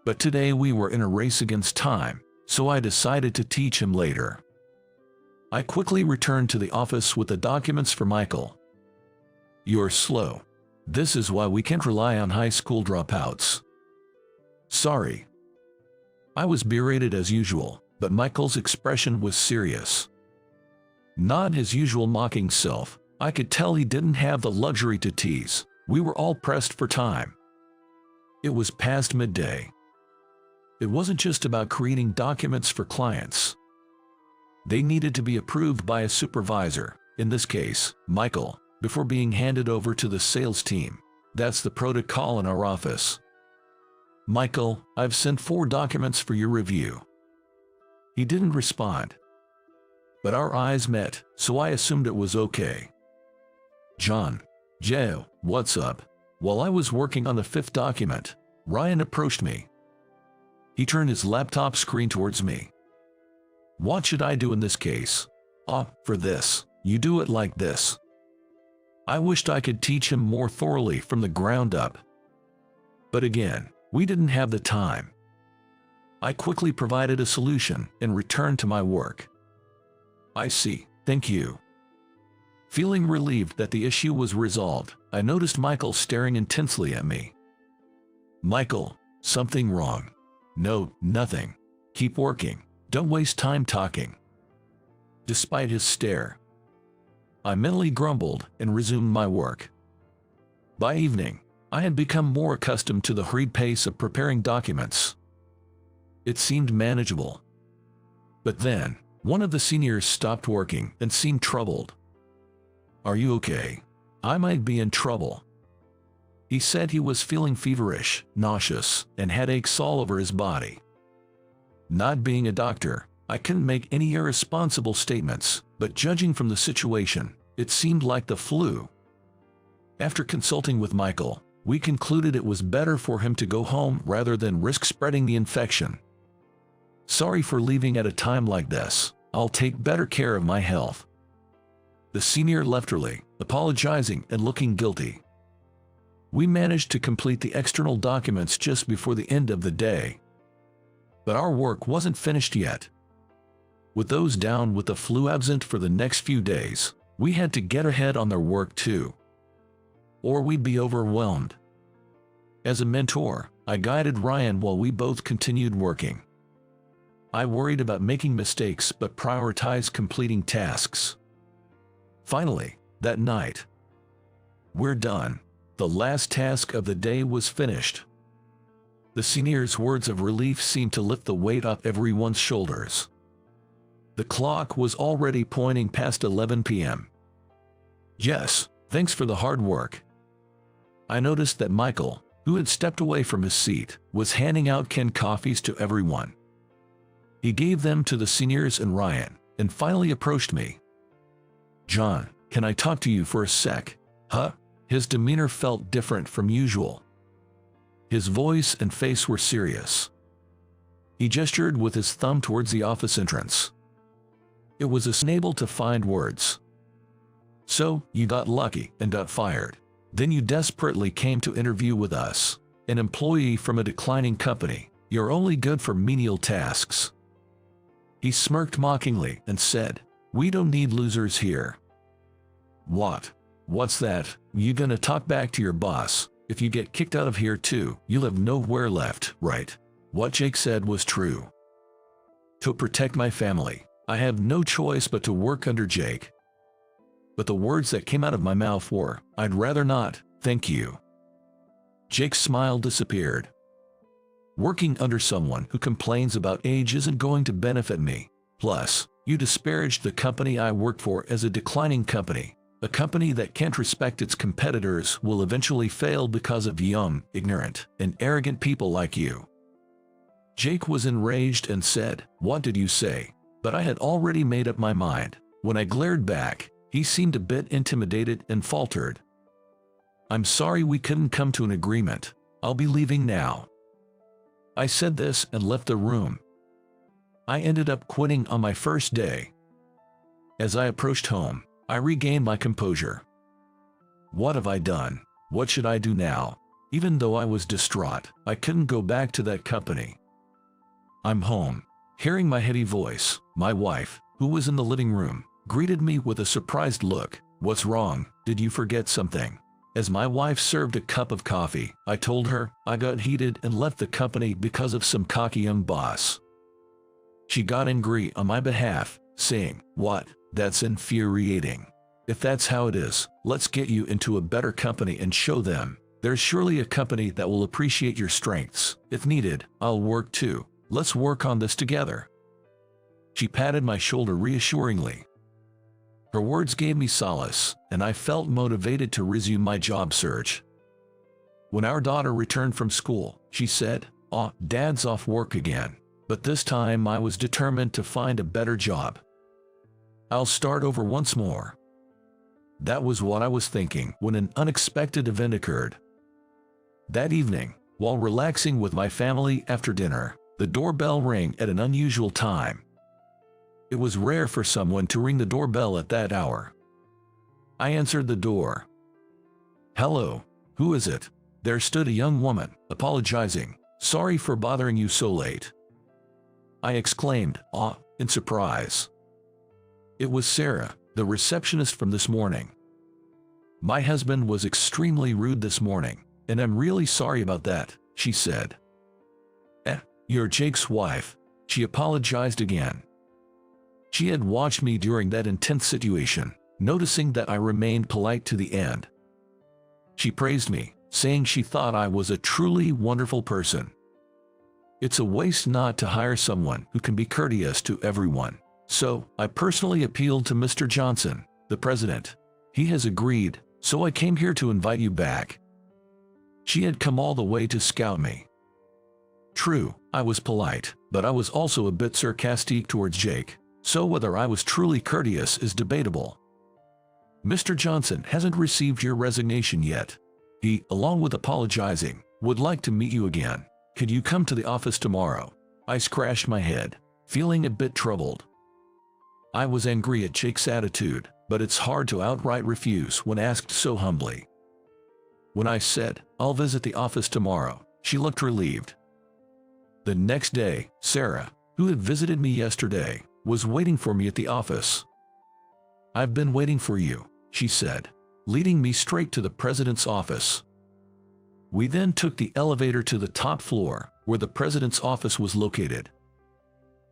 But today we were in a race against time, so I decided to teach him later. I quickly returned to the office with the documents for Michael. "You're slow. This is why we can't rely on high school dropouts." "Sorry." I was berated as usual, but Michael's expression was serious. Not his usual mocking self. I could tell he didn't have the luxury to tease. We were all pressed for time. It was past midday. It wasn't just about creating documents for clients. They needed to be approved by a supervisor, in this case, Michael, before being handed over to the sales team. That's the protocol in our office. "Michael, I've sent 4 documents for your review." He didn't respond. But our eyes met, so I assumed it was okay. "John." "Joe, what's up?" While I was working on the 5th document, Ryan approached me. He turned his laptop screen towards me. "What should I do in this case?" For this, you do it like this." I wished I could teach him more thoroughly from the ground up. But again, We didn't have the time. I quickly provided a solution and returned to my work. I see, thank you. Feeling relieved that the issue was resolved, I noticed Michael staring intensely at me. Michael, something wrong? No, nothing. Keep working. Don't waste time talking. Despite his stare, I mentally grumbled and resumed my work. By evening, I had become more accustomed to the hurried pace of preparing documents. It seemed manageable. But then, one of the seniors stopped working and seemed troubled. Are you okay? I might be in trouble. He said he was feeling feverish, nauseous, and had aches all over his body. Not being a doctor, I couldn't make any irresponsible statements, but judging from the situation, it seemed like the flu. After consulting with Michael, we concluded it was better for him to go home rather than risk spreading the infection. Sorry for leaving at a time like this. I'll take better care of my health. The senior left early, apologizing and looking guilty. We managed to complete the external documents just before the end of the day. But our work wasn't finished yet. With those down with the flu absent for the next few days, we had to get ahead on their work too, or we'd be overwhelmed. As a mentor, I guided Ryan while we both continued working. I worried about making mistakes but prioritized completing tasks. Finally, that night, we're done. The last task of the day was finished. The senior's words of relief seemed to lift the weight off everyone's shoulders. The clock was already pointing past 11 p.m. Yes, thanks for the hard work. I noticed that Michael, who had stepped away from his seat, was handing out canned coffees to everyone. He gave them to the seniors and Ryan, and finally approached me. John, can I talk to you for a sec? Huh? His demeanor felt different from usual. His voice and face were serious. He gestured with his thumb towards the office entrance. It was unable to find words. So, you got lucky and got fired. Then you desperately came to interview with us, an employee from a declining company. You're only good for menial tasks. He smirked mockingly and said, we don't need losers here. What? What's that? You gonna talk back to your boss? If you get kicked out of here too, you'll have nowhere left, right? What Jake said was true. To protect my family, I have no choice but to work under Jake. But the words that came out of my mouth were, I'd rather not, thank you. Jake's smile disappeared. Working under someone who complains about age isn't going to benefit me. Plus, you disparaged the company I worked for as a declining company. A company that can't respect its competitors will eventually fail because of young, ignorant, and arrogant people like you. Jake was enraged and said, what did you say? But I had already made up my mind. When I glared back, he seemed a bit intimidated and faltered. I'm sorry we couldn't come to an agreement. I'll be leaving now. I said this and left the room. I ended up quitting on my first day. As I approached home, I regained my composure. What have I done? What should I do now? Even though I was distraught, I couldn't go back to that company. I'm home. Hearing my heady voice, my wife, who was in the living room, greeted me with a surprised look. What's wrong? Did you forget something? As my wife served a cup of coffee, I told her I got heated and left the company because of some cocky young boss. She got angry on my behalf, saying, what? That's infuriating. If that's how it is, let's get you into a better company and show them. There's surely a company that will appreciate your strengths. If needed, I'll work too. Let's work on this together. She patted my shoulder reassuringly. Her words gave me solace, and I felt motivated to resume my job search. When our daughter returned from school, she said, "Oh, Dad's off work again." But this time I was determined to find a better job. I'll start over once more. That was what I was thinking when an unexpected event occurred. That evening, while relaxing with my family after dinner, the doorbell rang at an unusual time. It was rare for someone to ring the doorbell at that hour. I answered the door. "Hello, who is it?" There stood a young woman, apologizing. sorry for bothering you so late," I exclaimed, in surprise. It was Sarah, the receptionist from this morning. "My husband was extremely rude this morning, and I'm really sorry about that," she said. "You're Jake's wife," she apologized again. She had watched me during that intense situation, noticing that I remained polite to the end. She praised me, saying she thought I was a truly wonderful person. It's a waste not to hire someone who can be courteous to everyone. So, I personally appealed to Mr. Johnson, the president. He has agreed, so I came here to invite you back. She had come all the way to scout me. True, I was polite, but I was also a bit sarcastic towards Jake, so whether I was truly courteous is debatable. "Mr. Johnson hasn't received your resignation yet. He, along with apologizing, would like to meet you again. Could you come to the office tomorrow?" I scratched my head, feeling a bit troubled. I was angry at Jake's attitude, but it's hard to outright refuse when asked so humbly. When I said, "I'll visit the office tomorrow," she looked relieved. The next day, Sarah, who had visited me yesterday, was waiting for me at the office. "I've been waiting for you," she said, leading me straight to the president's office. We then took the elevator to the top floor, where the president's office was located.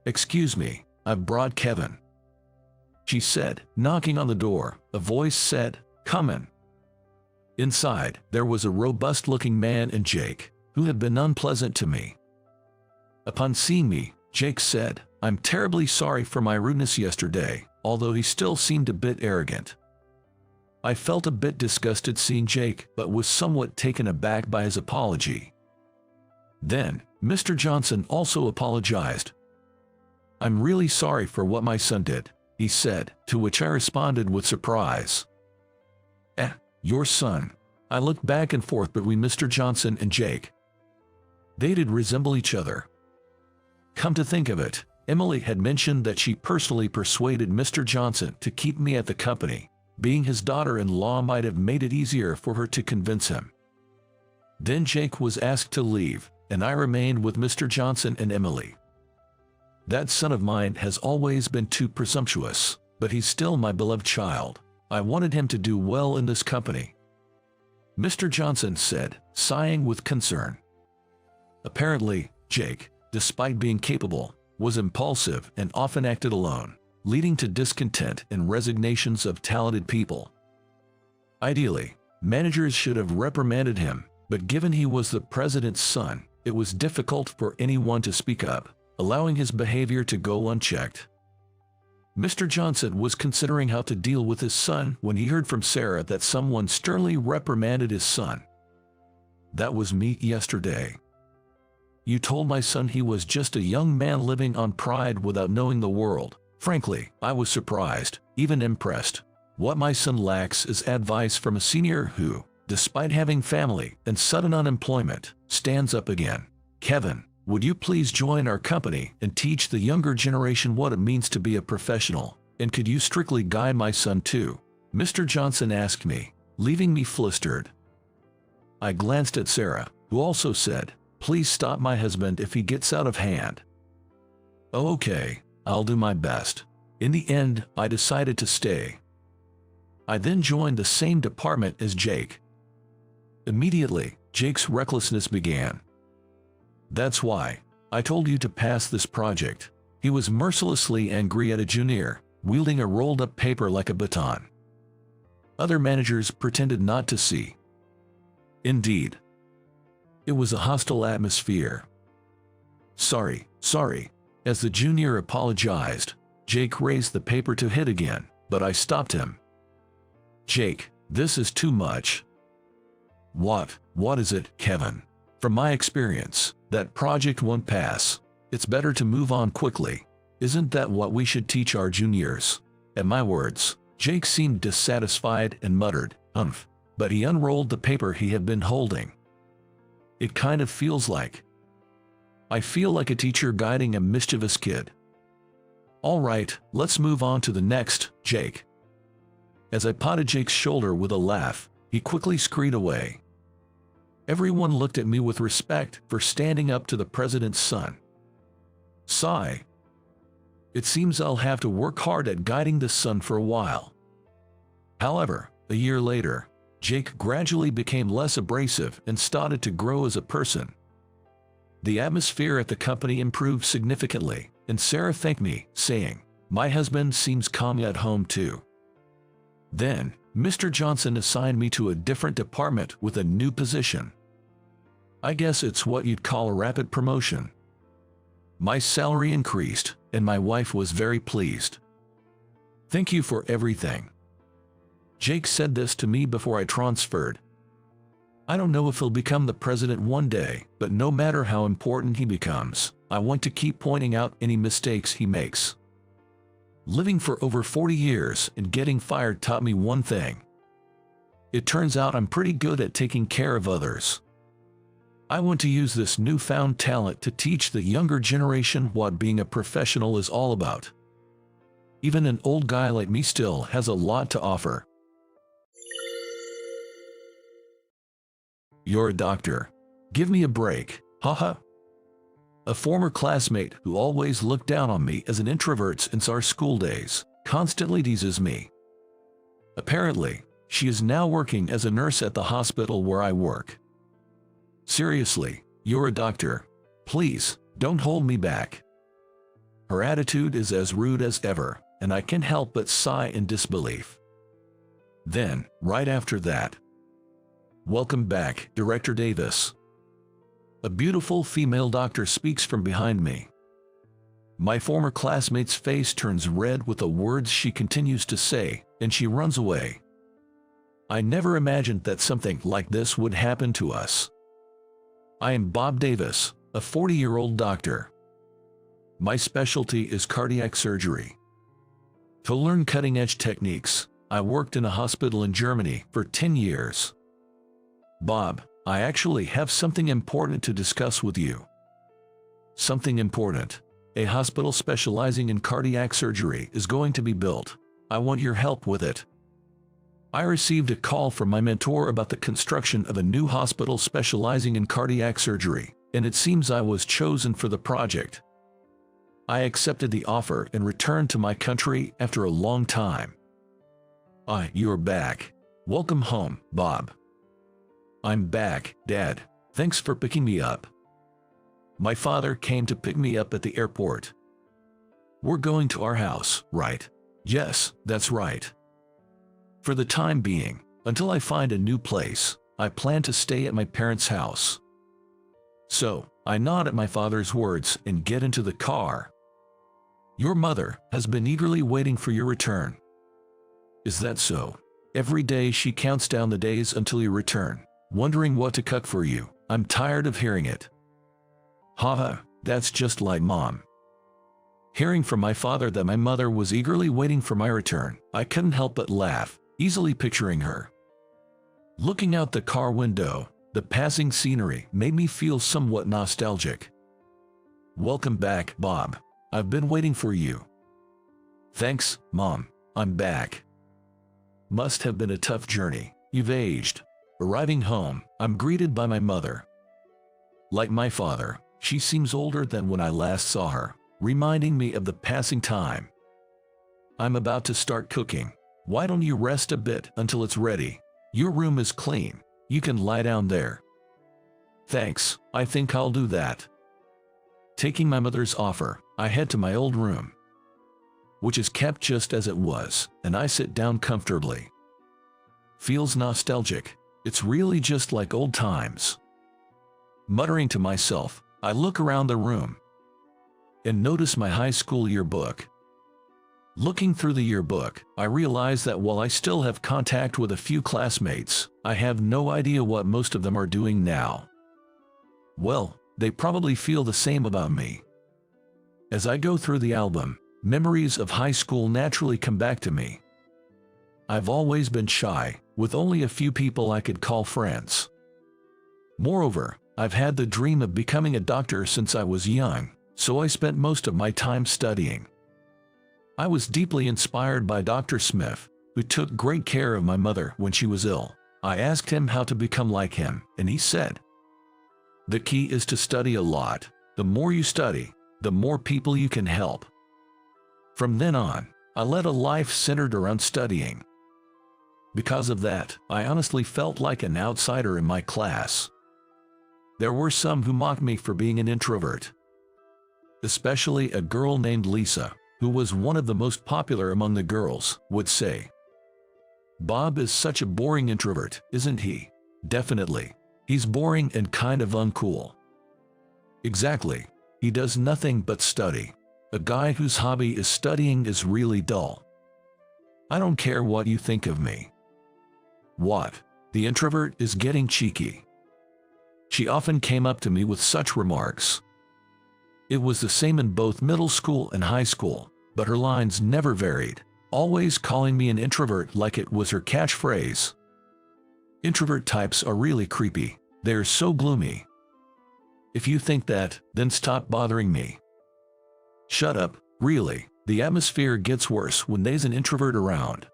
"Excuse me, I've brought Kevin," she said, knocking on the door. A voice said, "Come in." Inside, there was a robust-looking man and Jake, who had been unpleasant to me. Upon seeing me, Jake said, "I'm terribly sorry for my rudeness yesterday," although he still seemed a bit arrogant. I felt a bit disgusted seeing Jake, but was somewhat taken aback by his apology. Then, Mr. Johnson also apologized. "I'm really sorry for what my son did," he said, to which I responded with surprise. Your son?" I looked back and forth between Mr. Johnson and Jake. They did resemble each other. Come to think of it, Emily had mentioned that she personally persuaded Mr. Johnson to keep me at the company. Being his daughter-in-law might have made it easier for her to convince him. Then Jake was asked to leave, and I remained with Mr. Johnson and Emily. That son of mine has always been too presumptuous, but he's still my beloved child. I wanted him to do well in this company," Mr. Johnson said, sighing with concern. Apparently, Jake, despite being capable, was impulsive and often acted alone, leading to discontent and resignations of talented people. Ideally, managers should have reprimanded him, but given he was the president's son, it was difficult for anyone to speak up, allowing his behavior to go unchecked. Mr. Johnson was considering how to deal with his son when he heard from Sarah that someone sternly reprimanded his son. "That was me yesterday. You told my son he was just a young man living on pride without knowing the world." Frankly, I was surprised, even impressed. What my son lacks is advice from a senior who, despite having family and sudden unemployment, stands up again. "Kevin, would you please join our company and teach the younger generation what it means to be a professional? And could you strictly guide my son too?" Mr. Johnson asked me, leaving me flustered. I glanced at Sarah, who also said, "Please stop my husband if he gets out of hand." "Oh, okay, I'll do my best." In the end, I decided to stay. I then joined the same department as Jake. Immediately, Jake's recklessness began. "That's why I told you to pass this project." He was mercilessly angry at a junior, wielding a rolled-up paper like a baton. Other managers pretended not to see. Indeed, it was a hostile atmosphere. Sorry. As the junior apologized, Jake raised the paper to hit again, but I stopped him. "Jake, this is too much." What is it, Kevin?" "From my experience, that project won't pass. It's better to move on quickly. Isn't that what we should teach our juniors?" At my words, Jake seemed dissatisfied and muttered, "Umph," but he unrolled the paper he had been holding. "It kind of feels like. I feel like a teacher guiding a mischievous kid." "All right, let's move on to the next, Jake." As I patted Jake's shoulder with a laugh, he quickly scurried away. Everyone looked at me with respect for standing up to the president's son. Sigh. It seems I'll have to work hard at guiding this son for a while. However, a year later, Jake gradually became less abrasive and started to grow as a person. The atmosphere at the company improved significantly, and Sarah thanked me, saying, "My husband seems calm at home too." Then, Mr. Johnson assigned me to a different department with a new position. I guess it's what you'd call a rapid promotion. My salary increased, and my wife was very pleased. "Thank you for everything." Jake said this to me before I transferred. I don't know if he'll become the president one day, but no matter how important he becomes, I want to keep pointing out any mistakes he makes. Living for over 40 years and getting fired taught me one thing. It turns out I'm pretty good at taking care of others. I want to use this newfound talent to teach the younger generation what being a professional is all about. Even an old guy like me still has a lot to offer. You're a doctor. Give me a break, haha. A former classmate who always looked down on me as an introvert since our school days constantly teases me. Apparently, she is now working as a nurse at the hospital where I work. Seriously, you're a doctor. Please, don't hold me back. Her attitude is as rude as ever, and I can't help but sigh in disbelief. Then, right after that, "Welcome back, Director Davis." A beautiful female doctor speaks from behind me. My former classmate's face turns red with the words she continues to say, and she runs away. I never imagined that something like this would happen to us. I am Bob Davis, a 40-year-old doctor. My specialty is cardiac surgery. To learn cutting-edge techniques, I worked in a hospital in Germany for 10 years. Bob, I actually have something important to discuss with you. Something important. A hospital specializing in cardiac surgery is going to be built. I want your help with it. I received a call from my mentor about the construction of a new hospital specializing in cardiac surgery, and it seems I was chosen for the project. I accepted the offer and returned to my country after a long time. You're back. Welcome home, Bob. I'm back, Dad. Thanks for picking me up. My father came to pick me up at the airport. We're going to our house, right? Yes, that's right. For the time being, until I find a new place, I plan to stay at my parents' house. So, I nod at my father's words and get into the car. Your mother has been eagerly waiting for your return. Is that so? Every day she counts down the days until you return, wondering what to cook for you. I'm tired of hearing it. Haha, that's just like Mom. Hearing from my father that my mother was eagerly waiting for my return, I couldn't help but laugh, easily picturing her. Looking out the car window, the passing scenery made me feel somewhat nostalgic. Welcome back, Bob. I've been waiting for you. Thanks, Mom. I'm back. Must have been a tough journey. You've aged. Arriving home, I'm greeted by my mother. Like my father, she seems older than when I last saw her, reminding me of the passing time. I'm about to start cooking. Why don't you rest a bit until it's ready? Your room is clean. You can lie down there. Thanks, I think I'll do that. Taking my mother's offer, I head to my old room, which is kept just as it was, and I sit down comfortably. Feels nostalgic. It's really just like old times. Muttering to myself, I look around the room and notice my high school yearbook. Looking through the yearbook, I realize that while I still have contact with a few classmates, I have no idea what most of them are doing now. Well, they probably feel the same about me. As I go through the album, memories of high school naturally come back to me. I've always been shy, with only a few people I could call friends. Moreover, I've had the dream of becoming a doctor since I was young, so I spent most of my time studying. I was deeply inspired by Dr. Smith, who took great care of my mother when she was ill. I asked him how to become like him, and he said, "The key is to study a lot. The more you study, the more people you can help." From then on, I led a life centered around studying. Because of that, I honestly felt like an outsider in my class. There were some who mocked me for being an introvert. Especially a girl named Lisa, who was one of the most popular among the girls, would say, "Bob is such a boring introvert, isn't he?" "Definitely. He's boring and kind of uncool." Exactly. He does nothing but study. A guy whose hobby is studying is really dull. I don't care what you think of me. What? The introvert is getting cheeky. She often came up to me with such remarks. It was the same in both middle school and high school, but her lines never varied, always calling me an introvert like it was her catchphrase. Introvert types are really creepy. They're so gloomy. If you think that, then stop bothering me. Shut up, really. The atmosphere gets worse when there's an introvert around.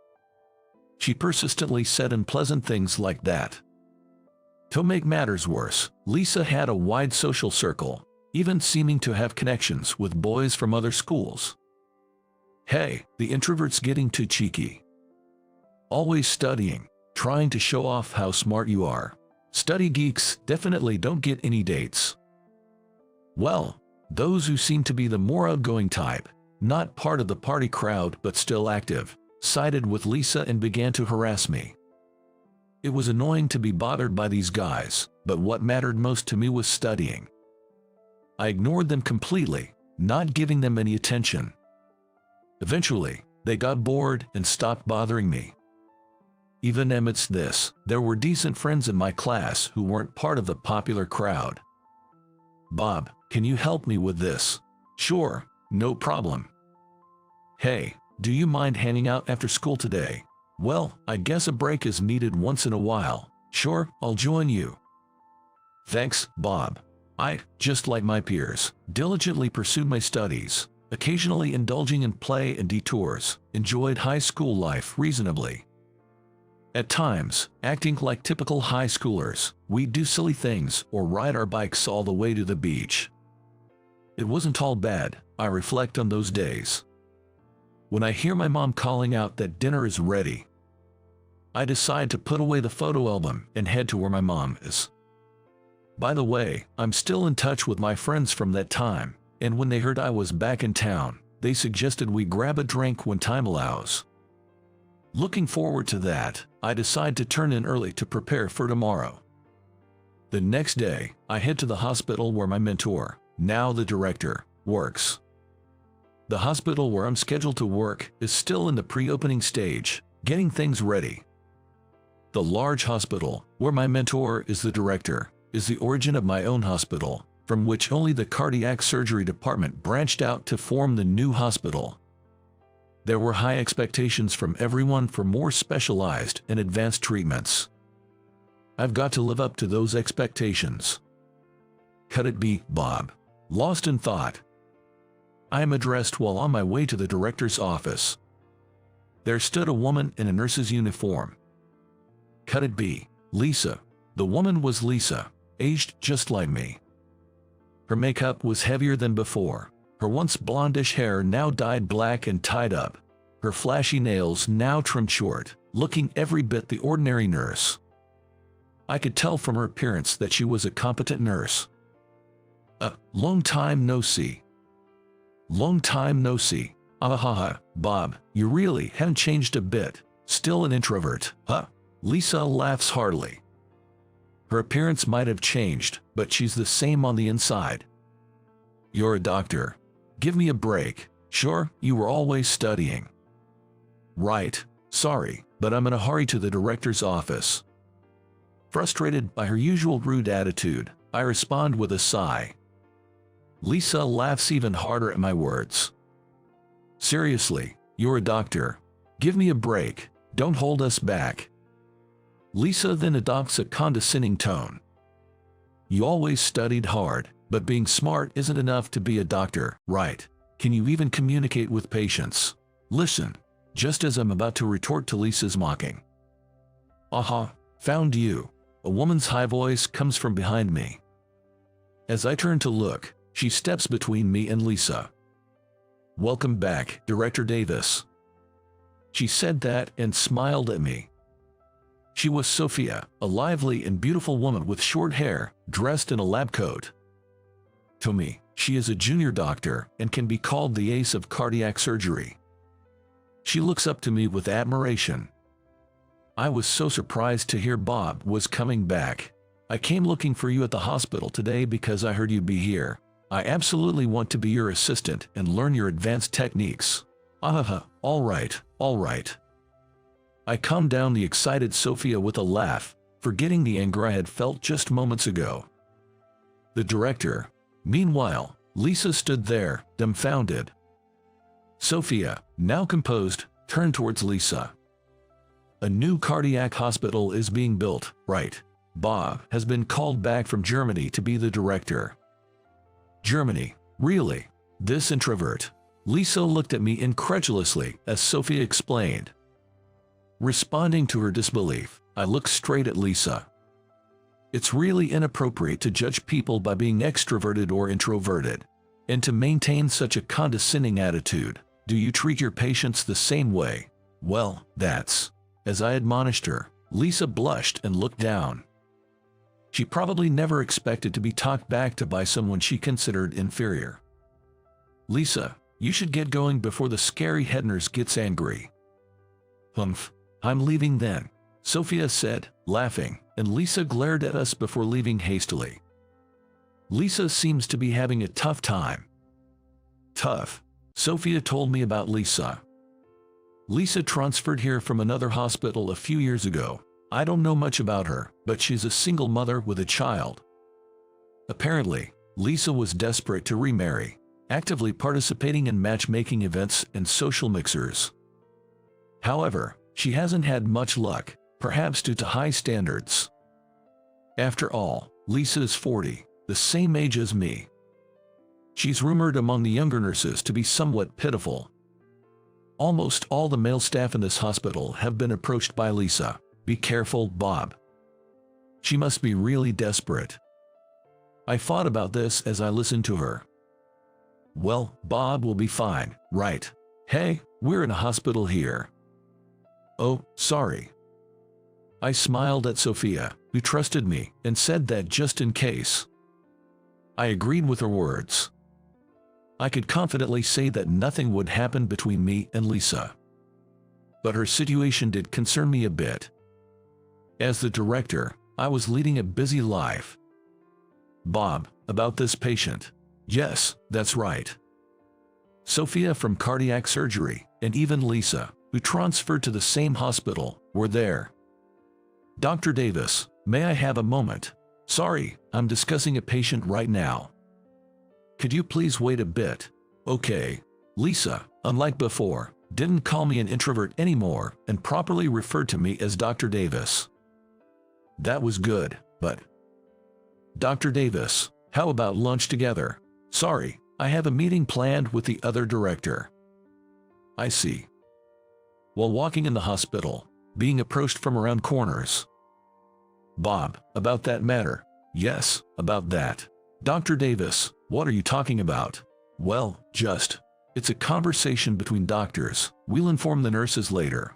She persistently said unpleasant things like that. To make matters worse, Lisa had a wide social circle, even seeming to have connections with boys from other schools. Hey, the introvert's getting too cheeky. Always studying, trying to show off how smart you are. Study geeks definitely don't get any dates. Well, those who seem to be the more outgoing type, not part of the party crowd but still active, sided with Lisa and began to harass me. It was annoying to be bothered by these guys, but what mattered most to me was studying. I ignored them completely, not giving them any attention. Eventually, they got bored and stopped bothering me. Even amidst this, there were decent friends in my class who weren't part of the popular crowd. "Bob, can you help me with this?" "Sure, no problem." "Hey, do you mind hanging out after school today?" "Well, I guess a break is needed once in a while." "Sure, I'll join you." "Thanks, Bob." I, just like my peers, diligently pursued my studies, occasionally indulging in play and detours, enjoyed high school life reasonably. At times, acting like typical high schoolers, we'd do silly things or ride our bikes all the way to the beach. It wasn't all bad. I reflect on those days. When I hear my mom calling out that dinner is ready, I decide to put away the photo album and head to where my mom is. By the way, I'm still in touch with my friends from that time, and when they heard I was back in town, they suggested we grab a drink when time allows. Looking forward to that, I decide to turn in early to prepare for tomorrow. The next day, I head to the hospital where my mentor, now the director, works. The hospital where I'm scheduled to work is still in the pre-opening stage, getting things ready. The large hospital, where my mentor is the director, is the origin of my own hospital, from which only the cardiac surgery department branched out to form the new hospital. There were high expectations from everyone for more specialized and advanced treatments. I've got to live up to those expectations. Could it be, Bob? Lost in thought, I am addressed while on my way to the director's office. There stood a woman in a nurse's uniform. Could it be Lisa? The woman was Lisa, aged just like me. Her makeup was heavier than before. Her once blondish hair now dyed black and tied up. Her flashy nails now trimmed short, looking every bit the ordinary nurse. I could tell from her appearance that she was a competent nurse. Long time no see. Long time no see. Ahaha, Bob, you really haven't changed a bit. Still an introvert, huh? Lisa laughs heartily. Her appearance might have changed, but she's the same on the inside. You're a doctor. Give me a break. Sure, you were always studying. Right, sorry, but I'm in a hurry to the director's office. Frustrated by her usual rude attitude, I respond with a sigh. Lisa laughs even harder at my words. Seriously, you're a doctor. Give me a break. Don't hold us back. Lisa then adopts a condescending tone. You always studied hard, but being smart isn't enough to be a doctor, right? Can you even communicate with patients? Listen, just as I'm about to retort to Lisa's mocking. Found you. A woman's high voice comes from behind me. As I turn to look, she steps between me and Lisa. Welcome back, Director Davis. She said that and smiled at me. She was Sophia, a lively and beautiful woman with short hair, dressed in a lab coat. To me, she is a junior doctor and can be called the ace of cardiac surgery. She looks up to me with admiration. I was so surprised to hear Bob was coming back. I came looking for you at the hospital today because I heard you'd be here. I absolutely want to be your assistant and learn your advanced techniques. All right. I calmed down the excited Sophia with a laugh, forgetting the anger I had felt just moments ago. The director. Meanwhile, Lisa stood there, dumbfounded. Sophia, now composed, turned towards Lisa. A new cardiac hospital is being built, right? Bob has been called back from Germany to be the director. Germany, really? This introvert? Lisa looked at me incredulously as Sophia explained. Responding to her disbelief, I looked straight at Lisa. It's really inappropriate to judge people by being extroverted or introverted, and to maintain such a condescending attitude. Do you treat your patients the same way? Well, that's... As I admonished her, Lisa blushed and looked down. She probably never expected to be talked back to by someone she considered inferior. Lisa, you should get going before the scary head nurse gets angry. Humph, I'm leaving then, Sophia said, laughing, and Lisa glared at us before leaving hastily. Lisa seems to be having a tough time. Tough? Sophia told me about Lisa. Lisa transferred here from another hospital a few years ago. I don't know much about her, but she's a single mother with a child. Apparently, Lisa was desperate to remarry, actively participating in matchmaking events and social mixers. However, she hasn't had much luck, perhaps due to high standards. After all, Lisa is 40, the same age as me. She's rumored among the younger nurses to be somewhat pitiful. Almost all the male staff in this hospital have been approached by Lisa. Be careful, Bob. She must be really desperate. I thought about this as I listened to her. Well, Bob will be fine, right? Hey, we're in a hospital here. Oh, sorry. I smiled at Sophia, who trusted me, and said that just in case. I agreed with her words. I could confidently say that nothing would happen between me and Lisa. But her situation did concern me a bit. As the director, I was leading a busy life. Bob, about this patient. Yes, that's right. Sophia from cardiac surgery, and even Lisa, who transferred to the same hospital, were there. Dr. Davis, may I have a moment? Sorry, I'm discussing a patient right now. Could you please wait a bit? Okay. Lisa, unlike before, didn't call me an introvert anymore and properly referred to me as Dr. Davis. That was good, but... Dr. Davis, how about lunch together? Sorry, I have a meeting planned with the other director. I see. While walking in the hospital, being approached from around corners. Bob, about that matter. Yes, about that. Dr. Davis, what are you talking about? Well, it's a conversation between doctors. We'll inform the nurses later.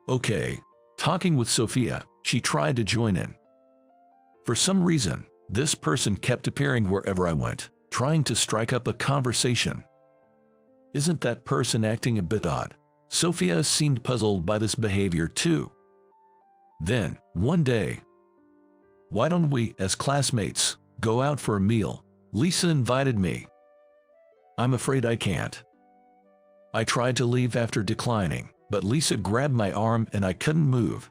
Okay. Talking with Sophia, she tried to join in. For some reason, this person kept appearing wherever I went, trying to strike up a conversation. Isn't that person acting a bit odd? Sophia seemed puzzled by this behavior too. Then, one day, why don't we, as classmates, go out for a meal? Lisa invited me. I'm afraid I can't. I tried to leave after declining, but Lisa grabbed my arm and I couldn't move.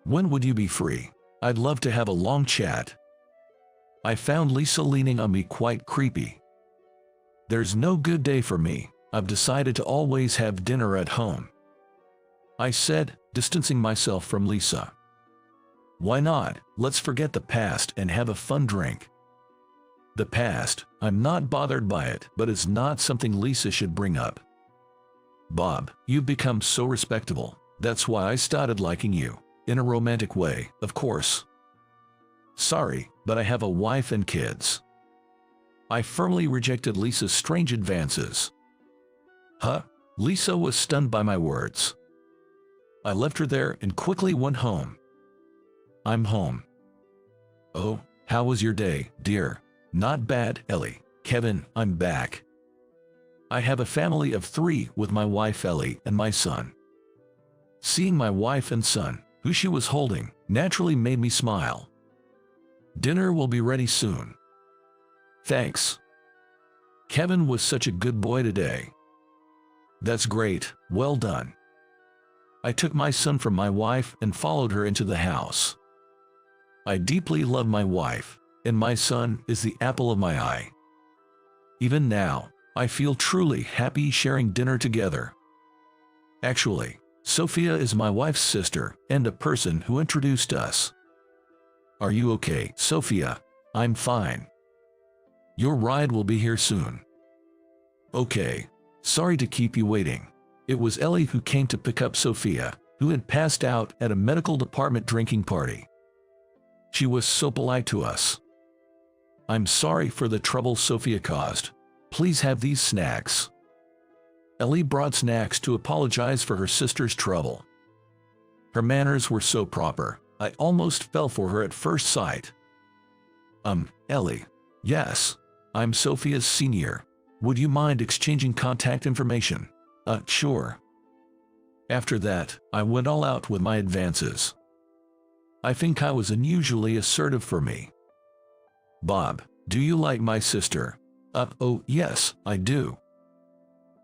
When would you be free? I'd love to have a long chat. I found Lisa leaning on me quite creepy. There's no good day for me. I've decided to always have dinner at home. I said, distancing myself from Lisa. Why not? Let's forget the past and have a fun drink. The past, I'm not bothered by it, but it's not something Lisa should bring up. Bob, you've become so respectable. That's why I started liking you. in a romantic way, of course. Sorry, but I have a wife and kids. I firmly rejected Lisa's strange advances. Huh? Lisa was stunned by my words. I left her there and quickly went home. I'm home. Oh, how was your day, dear? Not bad, Ellie. Kevin, I'm back. I have a family of 3 with my wife Ellie and my son. Seeing my wife and son, who she was holding, naturally made me smile. Dinner will be ready soon. Thanks. Kevin was such a good boy today. That's great, well done. I took my son from my wife and followed her into the house. I deeply love my wife, and my son is the apple of my eye. Even now, I feel truly happy sharing dinner together. Actually, Sophia is my wife's sister and a person who introduced us. Are you okay, Sophia? I'm fine. Your ride will be here soon. Okay, sorry to keep you waiting. It was Ellie who came to pick up Sophia, who had passed out at a medical department drinking party. She was so polite to us. I'm sorry for the trouble Sophia caused. Please have these snacks. Ellie brought snacks to apologize for her sister's trouble. Her manners were so proper, I almost fell for her at first sight. Ellie. Yes, I'm Sophia's senior. Would you mind exchanging contact information? Sure. After that, I went all out with my advances. I think I was unusually assertive for me. Bob, do you like my sister? Oh, yes, I do.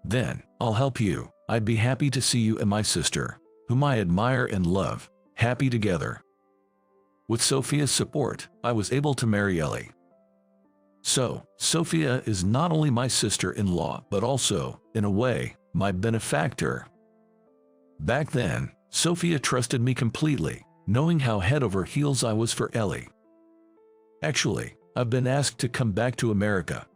Then, I'll help you. I'd be happy to see you and my sister, whom I admire and love, happy together. With Sophia's support, I was able to marry Ellie. So, Sophia is not only my sister-in-law, but also, in a way, my benefactor. Back then, Sophia trusted me completely, knowing how head over heels I was for Ellie. Actually, I've been asked to come back to America.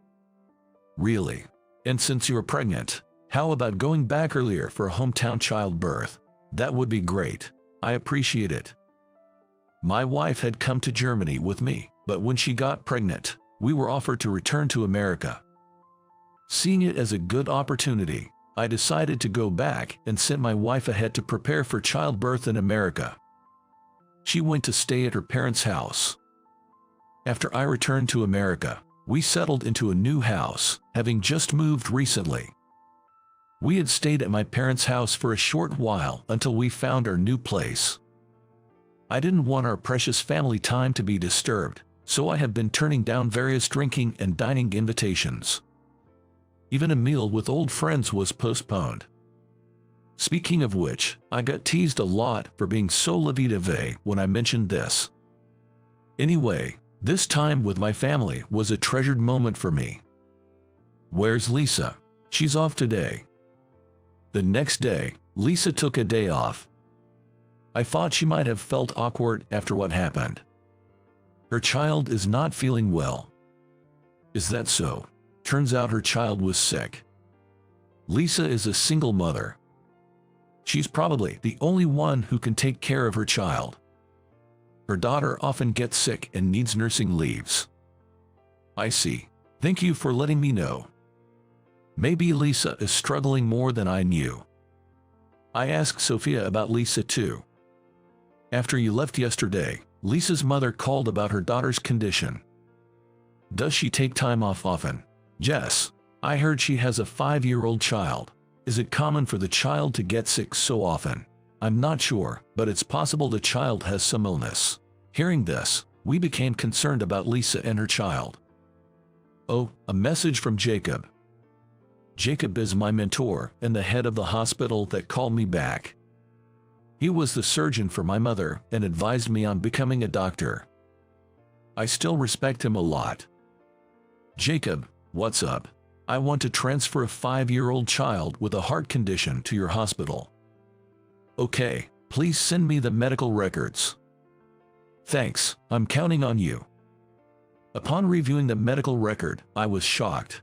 Really? And since you're pregnant, how about going back earlier for a hometown childbirth? That would be great. I appreciate it. My wife had come to Germany with me, but when she got pregnant, we were offered to return to America. Seeing it as a good opportunity, I decided to go back and sent my wife ahead to prepare for childbirth in America. She went to stay at her parents' house. After I returned to America, we settled into a new house, having just moved recently. We had stayed at my parents' house for a short while until we found our new place. I didn't want our precious family time to be disturbed, so I have been turning down various drinking and dining invitations. Even a meal with old friends was postponed. Speaking of which, I got teased a lot for being so la vie de vie when I mentioned this. Anyway, this time with my family was a treasured moment for me. Where's Lisa? She's off today. The next day, Lisa took a day off. I thought she might have felt awkward after what happened. Her child is not feeling well. Is that so? Turns out her child was sick. Lisa is a single mother. She's probably the only one who can take care of her child. Her daughter often gets sick and needs nursing leaves. I see. Thank you for letting me know. Maybe Lisa is struggling more than I knew. I asked Sophia about Lisa too. After you left yesterday, Lisa's mother called about her daughter's condition. Does she take time off often? Yes. I heard she has a 5-year-old child. Is it common for the child to get sick so often? I'm not sure, but it's possible the child has some illness. Hearing this, we became concerned about Lisa and her child. Oh, a message from Jacob. Jacob is my mentor and the head of the hospital that called me back. He was the surgeon for my mother and advised me on becoming a doctor. I still respect him a lot. Jacob, what's up? I want to transfer a 5-year-old child with a heart condition to your hospital. Okay, please send me the medical records. Thanks, I'm counting on you. Upon reviewing the medical record, I was shocked.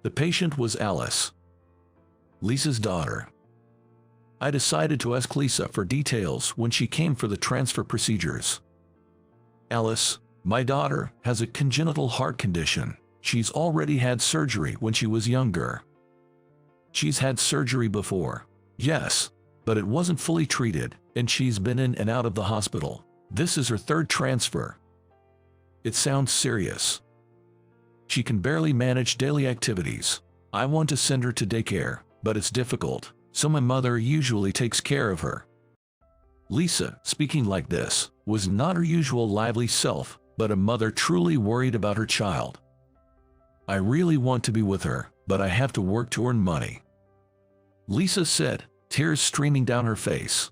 The patient was Alice, Lisa's daughter. I decided to ask Lisa for details when she came for the transfer procedures. Alice, my daughter, has a congenital heart condition. She's already had surgery when she was younger. She's had surgery before. Yes, but it wasn't fully treated, and she's been in and out of the hospital. This is her third transfer. It sounds serious. She can barely manage daily activities. I want to send her to daycare, but it's difficult, so my mother usually takes care of her. Lisa, speaking like this, was not her usual lively self, but a mother truly worried about her child. I really want to be with her, but I have to work to earn money. Lisa said, tears streaming down her face.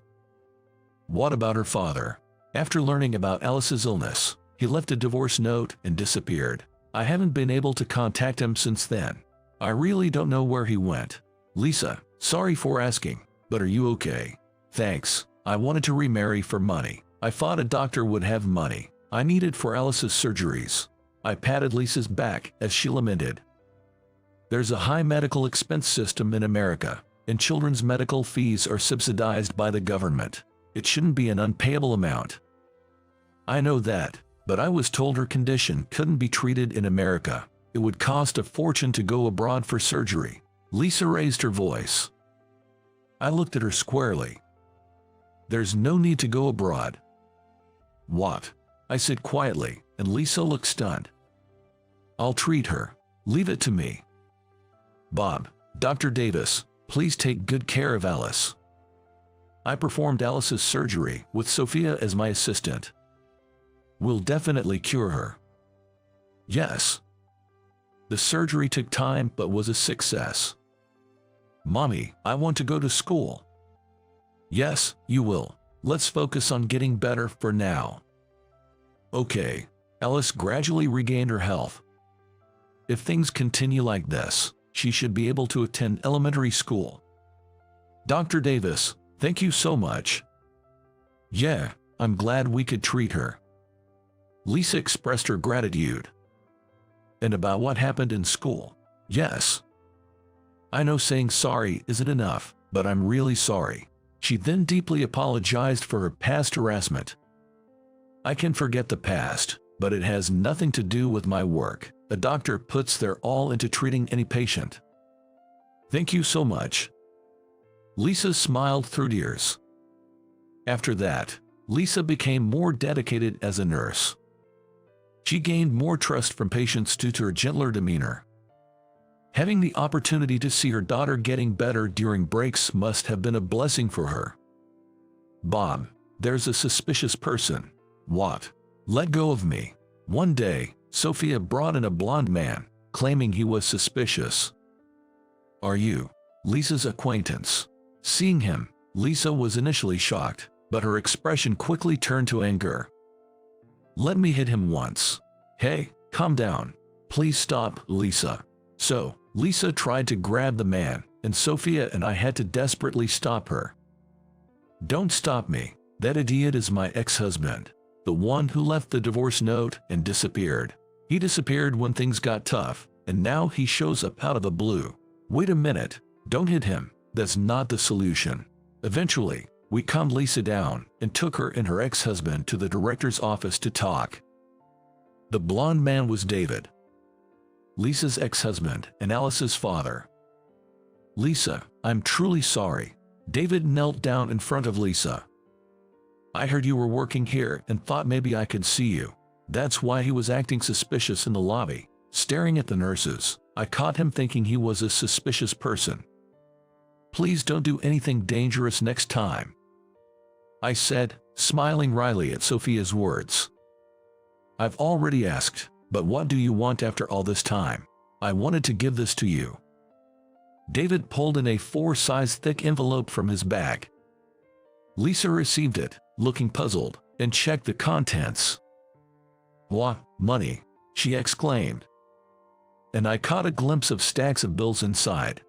What about her father? After learning about Alice's illness, he left a divorce note and disappeared. I haven't been able to contact him since then. I really don't know where he went. Lisa, sorry for asking, but are you okay? Thanks. I wanted to remarry for money. I thought a doctor would have money I needed for Alice's surgeries. I patted Lisa's back as she lamented. There's a high medical expense system in America, and children's medical fees are subsidized by the government. It shouldn't be an unpayable amount. I know that, but I was told her condition couldn't be treated in America. It would cost a fortune to go abroad for surgery. Lisa raised her voice. I looked at her squarely. There's no need to go abroad. What? I said quietly, and Lisa looked stunned. I'll treat her. Leave it to me. Bob, Dr. Davis, please take good care of Alice. I performed Alice's surgery with Sophia as my assistant. We'll definitely cure her. Yes. The surgery took time but was a success. Mommy, I want to go to school. Yes, you will. Let's focus on getting better for now. Okay. Alice gradually regained her health. If things continue like this, she should be able to attend elementary school. Dr. Davis, thank you so much. Yeah, I'm glad we could treat her. Lisa expressed her gratitude. And about what happened in school? Yes. I know saying sorry isn't enough, but I'm really sorry. She then deeply apologized for her past harassment. I can forget the past, but it has nothing to do with my work. A doctor puts their all into treating any patient. Thank you so much. Lisa smiled through tears. After that, Lisa became more dedicated as a nurse. She gained more trust from patients due to her gentler demeanor. Having the opportunity to see her daughter getting better during breaks must have been a blessing for her. Bob, there's a suspicious person. What? Let go of me. One day, Sophia brought in a blonde man, claiming he was suspicious. Are you Lisa's acquaintance? Seeing him, Lisa was initially shocked, but her expression quickly turned to anger. Let me hit him once. Hey, calm down. Please stop, Lisa. So, Lisa tried to grab the man, and Sophia and I had to desperately stop her. Don't stop me. That idiot is my ex-husband. The one who left the divorce note and disappeared. He disappeared when things got tough, and now he shows up out of the blue. Wait a minute. Don't hit him. That's not the solution. Eventually, we calmed Lisa down and took her and her ex-husband to the director's office to talk. The blonde man was David, Lisa's ex-husband and Alice's father. Lisa, I'm truly sorry. David knelt down in front of Lisa. I heard you were working here and thought maybe I could see you. That's why he was acting suspicious in the lobby, staring at the nurses. I caught him thinking he was a suspicious person. Please don't do anything dangerous next time, I said, smiling wryly at Sophia's words. I've already asked, but what do you want after all this time? I wanted to give this to you. David pulled in a 4-size thick envelope from his bag. Lisa received it, looking puzzled, and checked the contents. What, money? She exclaimed. And I caught a glimpse of stacks of bills inside.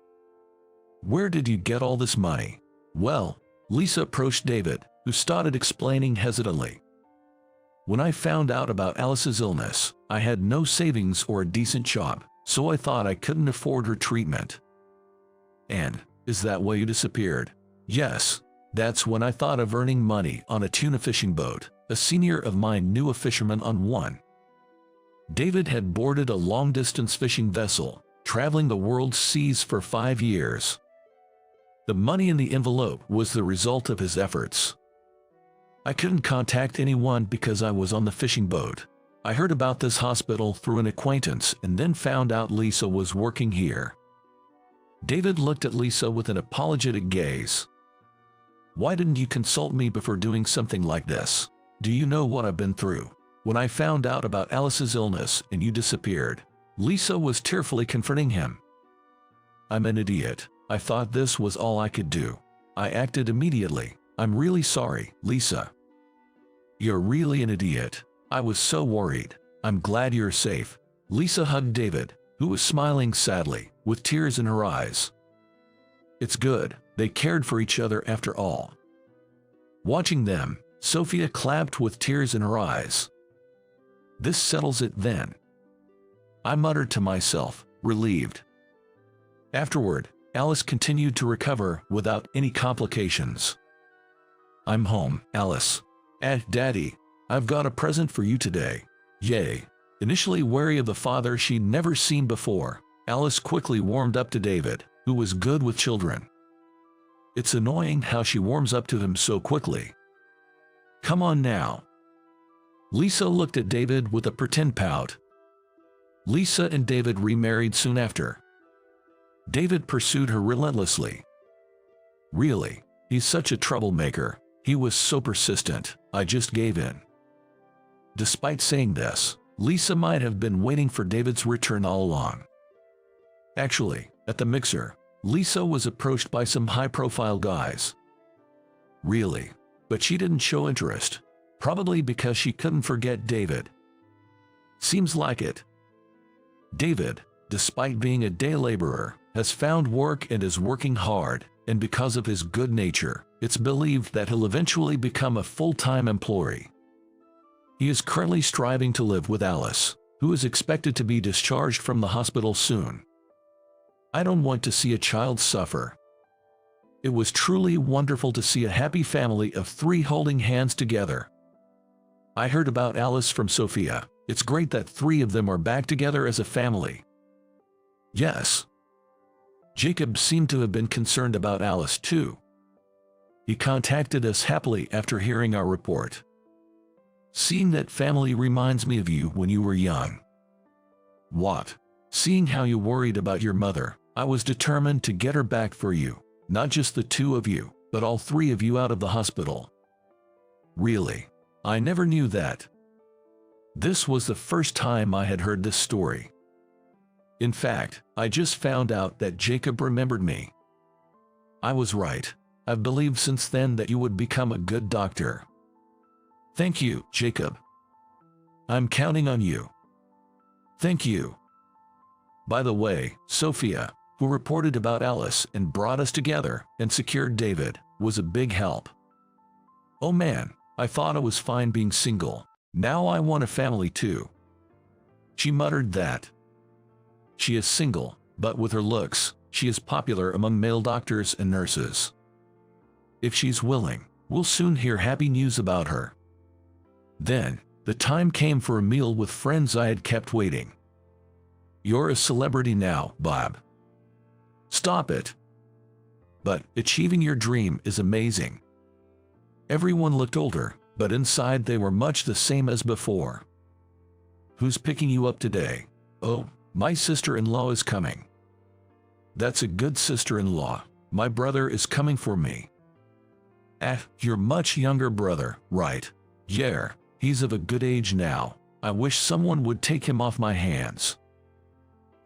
Where did you get all this money? Well, Lisa approached David, who started explaining hesitantly. When I found out about Alice's illness, I had no savings or a decent job, so I thought I couldn't afford her treatment. And, is that why you disappeared? Yes, that's when I thought of earning money on a tuna fishing boat. A senior of mine knew a fisherman on one. David had boarded a long-distance fishing vessel, traveling the world's seas for 5 years. The money in the envelope was the result of his efforts. I couldn't contact anyone because I was on the fishing boat. I heard about this hospital through an acquaintance and then found out Lisa was working here. David looked at Lisa with an apologetic gaze. Why didn't you consult me before doing something like this? Do you know what I've been through? When I found out about Alice's illness and you disappeared, Lisa was tearfully confronting him. I'm an idiot. I thought this was all I could do. I acted immediately. I'm really sorry, Lisa. You're really an idiot. I was so worried. I'm glad you're safe. Lisa hugged David, who was smiling sadly, with tears in her eyes. It's good. They cared for each other after all. Watching them, Sophia clapped with tears in her eyes. This settles it then, I muttered to myself, relieved. Afterward, Alice continued to recover without any complications. I'm home, Alice. Daddy, I've got a present for you today. Yay. Initially wary of the father she'd never seen before, Alice quickly warmed up to David, who was good with children. It's annoying how she warms up to him so quickly. Come on now. Lisa looked at David with a pretend pout. Lisa and David remarried soon after. David pursued her relentlessly. Really, he's such a troublemaker. He was so persistent, I just gave in. Despite saying this, Lisa might have been waiting for David's return all along. Actually, at the mixer, Lisa was approached by some high-profile guys. Really, but she didn't show interest, probably because she couldn't forget David. Seems like it. David, despite being a day laborer, has found work and is working hard, and because of his good nature, it's believed that he'll eventually become a full-time employee. He is currently striving to live with Alice, who is expected to be discharged from the hospital soon. I don't want to see a child suffer. It was truly wonderful to see a happy family of 3 holding hands together. I heard about Alice from Sophia. It's great that 3 of them are back together as a family. Yes. Jacob seemed to have been concerned about Alice too. He contacted us happily after hearing our report. Seeing that family reminds me of you when you were young. What? Seeing how you worried about your mother, I was determined to get her back for you. Not just the 2 of you, but all 3 of you out of the hospital. Really? I never knew that. This was the first time I had heard this story. In fact, I just found out that Jacob remembered me. I was right. I've believed since then that you would become a good doctor. Thank you, Jacob. I'm counting on you. Thank you. By the way, Sophia, who reported about Alice and brought us together and secured David, was a big help. Oh man, I thought I was fine being single. Now I want a family too. She muttered that. She is single, but with her looks, she is popular among male doctors and nurses. If she's willing, we'll soon hear happy news about her. Then, the time came for a meal with friends I had kept waiting. You're a celebrity now, Bob. Stop it. But achieving your dream is amazing. Everyone looked older, but inside they were much the same as before. Who's picking you up today? Oh, my sister-in-law is coming. That's a good sister-in-law. My brother is coming for me. Your much younger brother, right? Yeah, he's of a good age now. I wish someone would take him off my hands.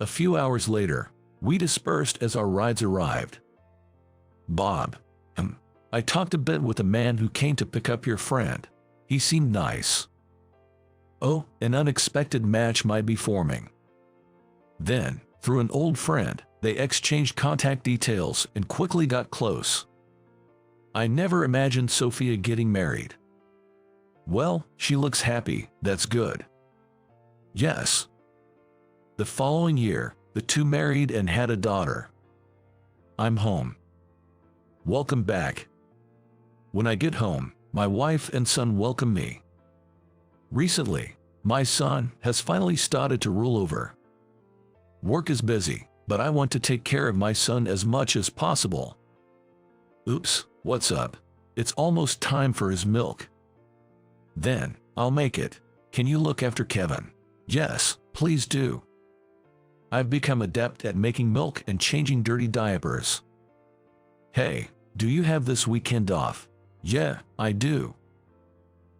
A few hours later, we dispersed as our rides arrived. Bob, I talked a bit with a man who came to pick up your friend. He seemed nice. Oh, an unexpected match might be forming. Then, through an old friend, they exchanged contact details and quickly got close. I never imagined Sophia getting married. Well, she looks happy, that's good. Yes. The following year, the 2 married and had a daughter. I'm home. Welcome back. When I get home, my wife and son welcome me. Recently, my son has finally started to roll over. Work is busy, but I want to take care of my son as much as possible. Oops, what's up? It's almost time for his milk. Then, I'll make it. Can you look after Kevin? Yes, please do. I've become adept at making milk and changing dirty diapers. Hey, do you have this weekend off? Yeah, I do.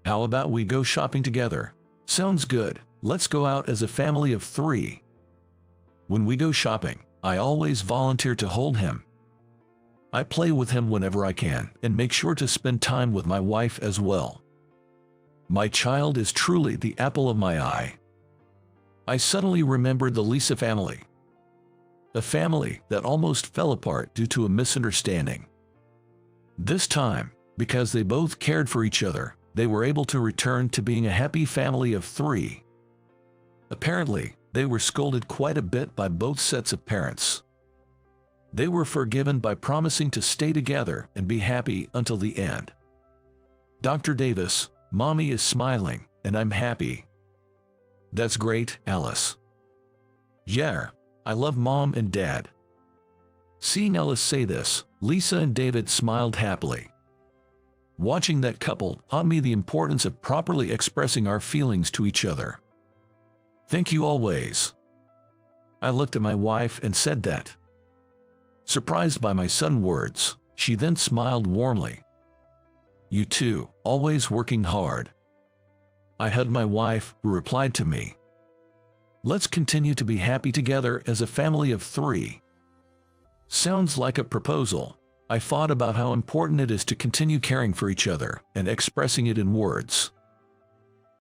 How about we go shopping together? Sounds good. Let's go out as a family of 3. When we go shopping, I always volunteer to hold him. I play with him whenever I can and make sure to spend time with my wife as well. My child is truly the apple of my eye. I suddenly remembered the Lisa family. A family that almost fell apart due to a misunderstanding. This time, because they both cared for each other, they were able to return to being a happy family of 3. Apparently, they were scolded quite a bit by both sets of parents. They were forgiven by promising to stay together and be happy until the end. Dr. Davis, Mommy is smiling, and I'm happy. That's great, Alice. Yeah, I love Mom and Dad. Seeing Alice say this, Lisa and David smiled happily. Watching that couple taught me the importance of properly expressing our feelings to each other. Thank you always. I looked at my wife and said that. Surprised by my son's words, she then smiled warmly. You too, always working hard. I hugged my wife, who replied to me. Let's continue to be happy together as a family of 3. Sounds like a proposal. I thought about how important it is to continue caring for each other and expressing it in words.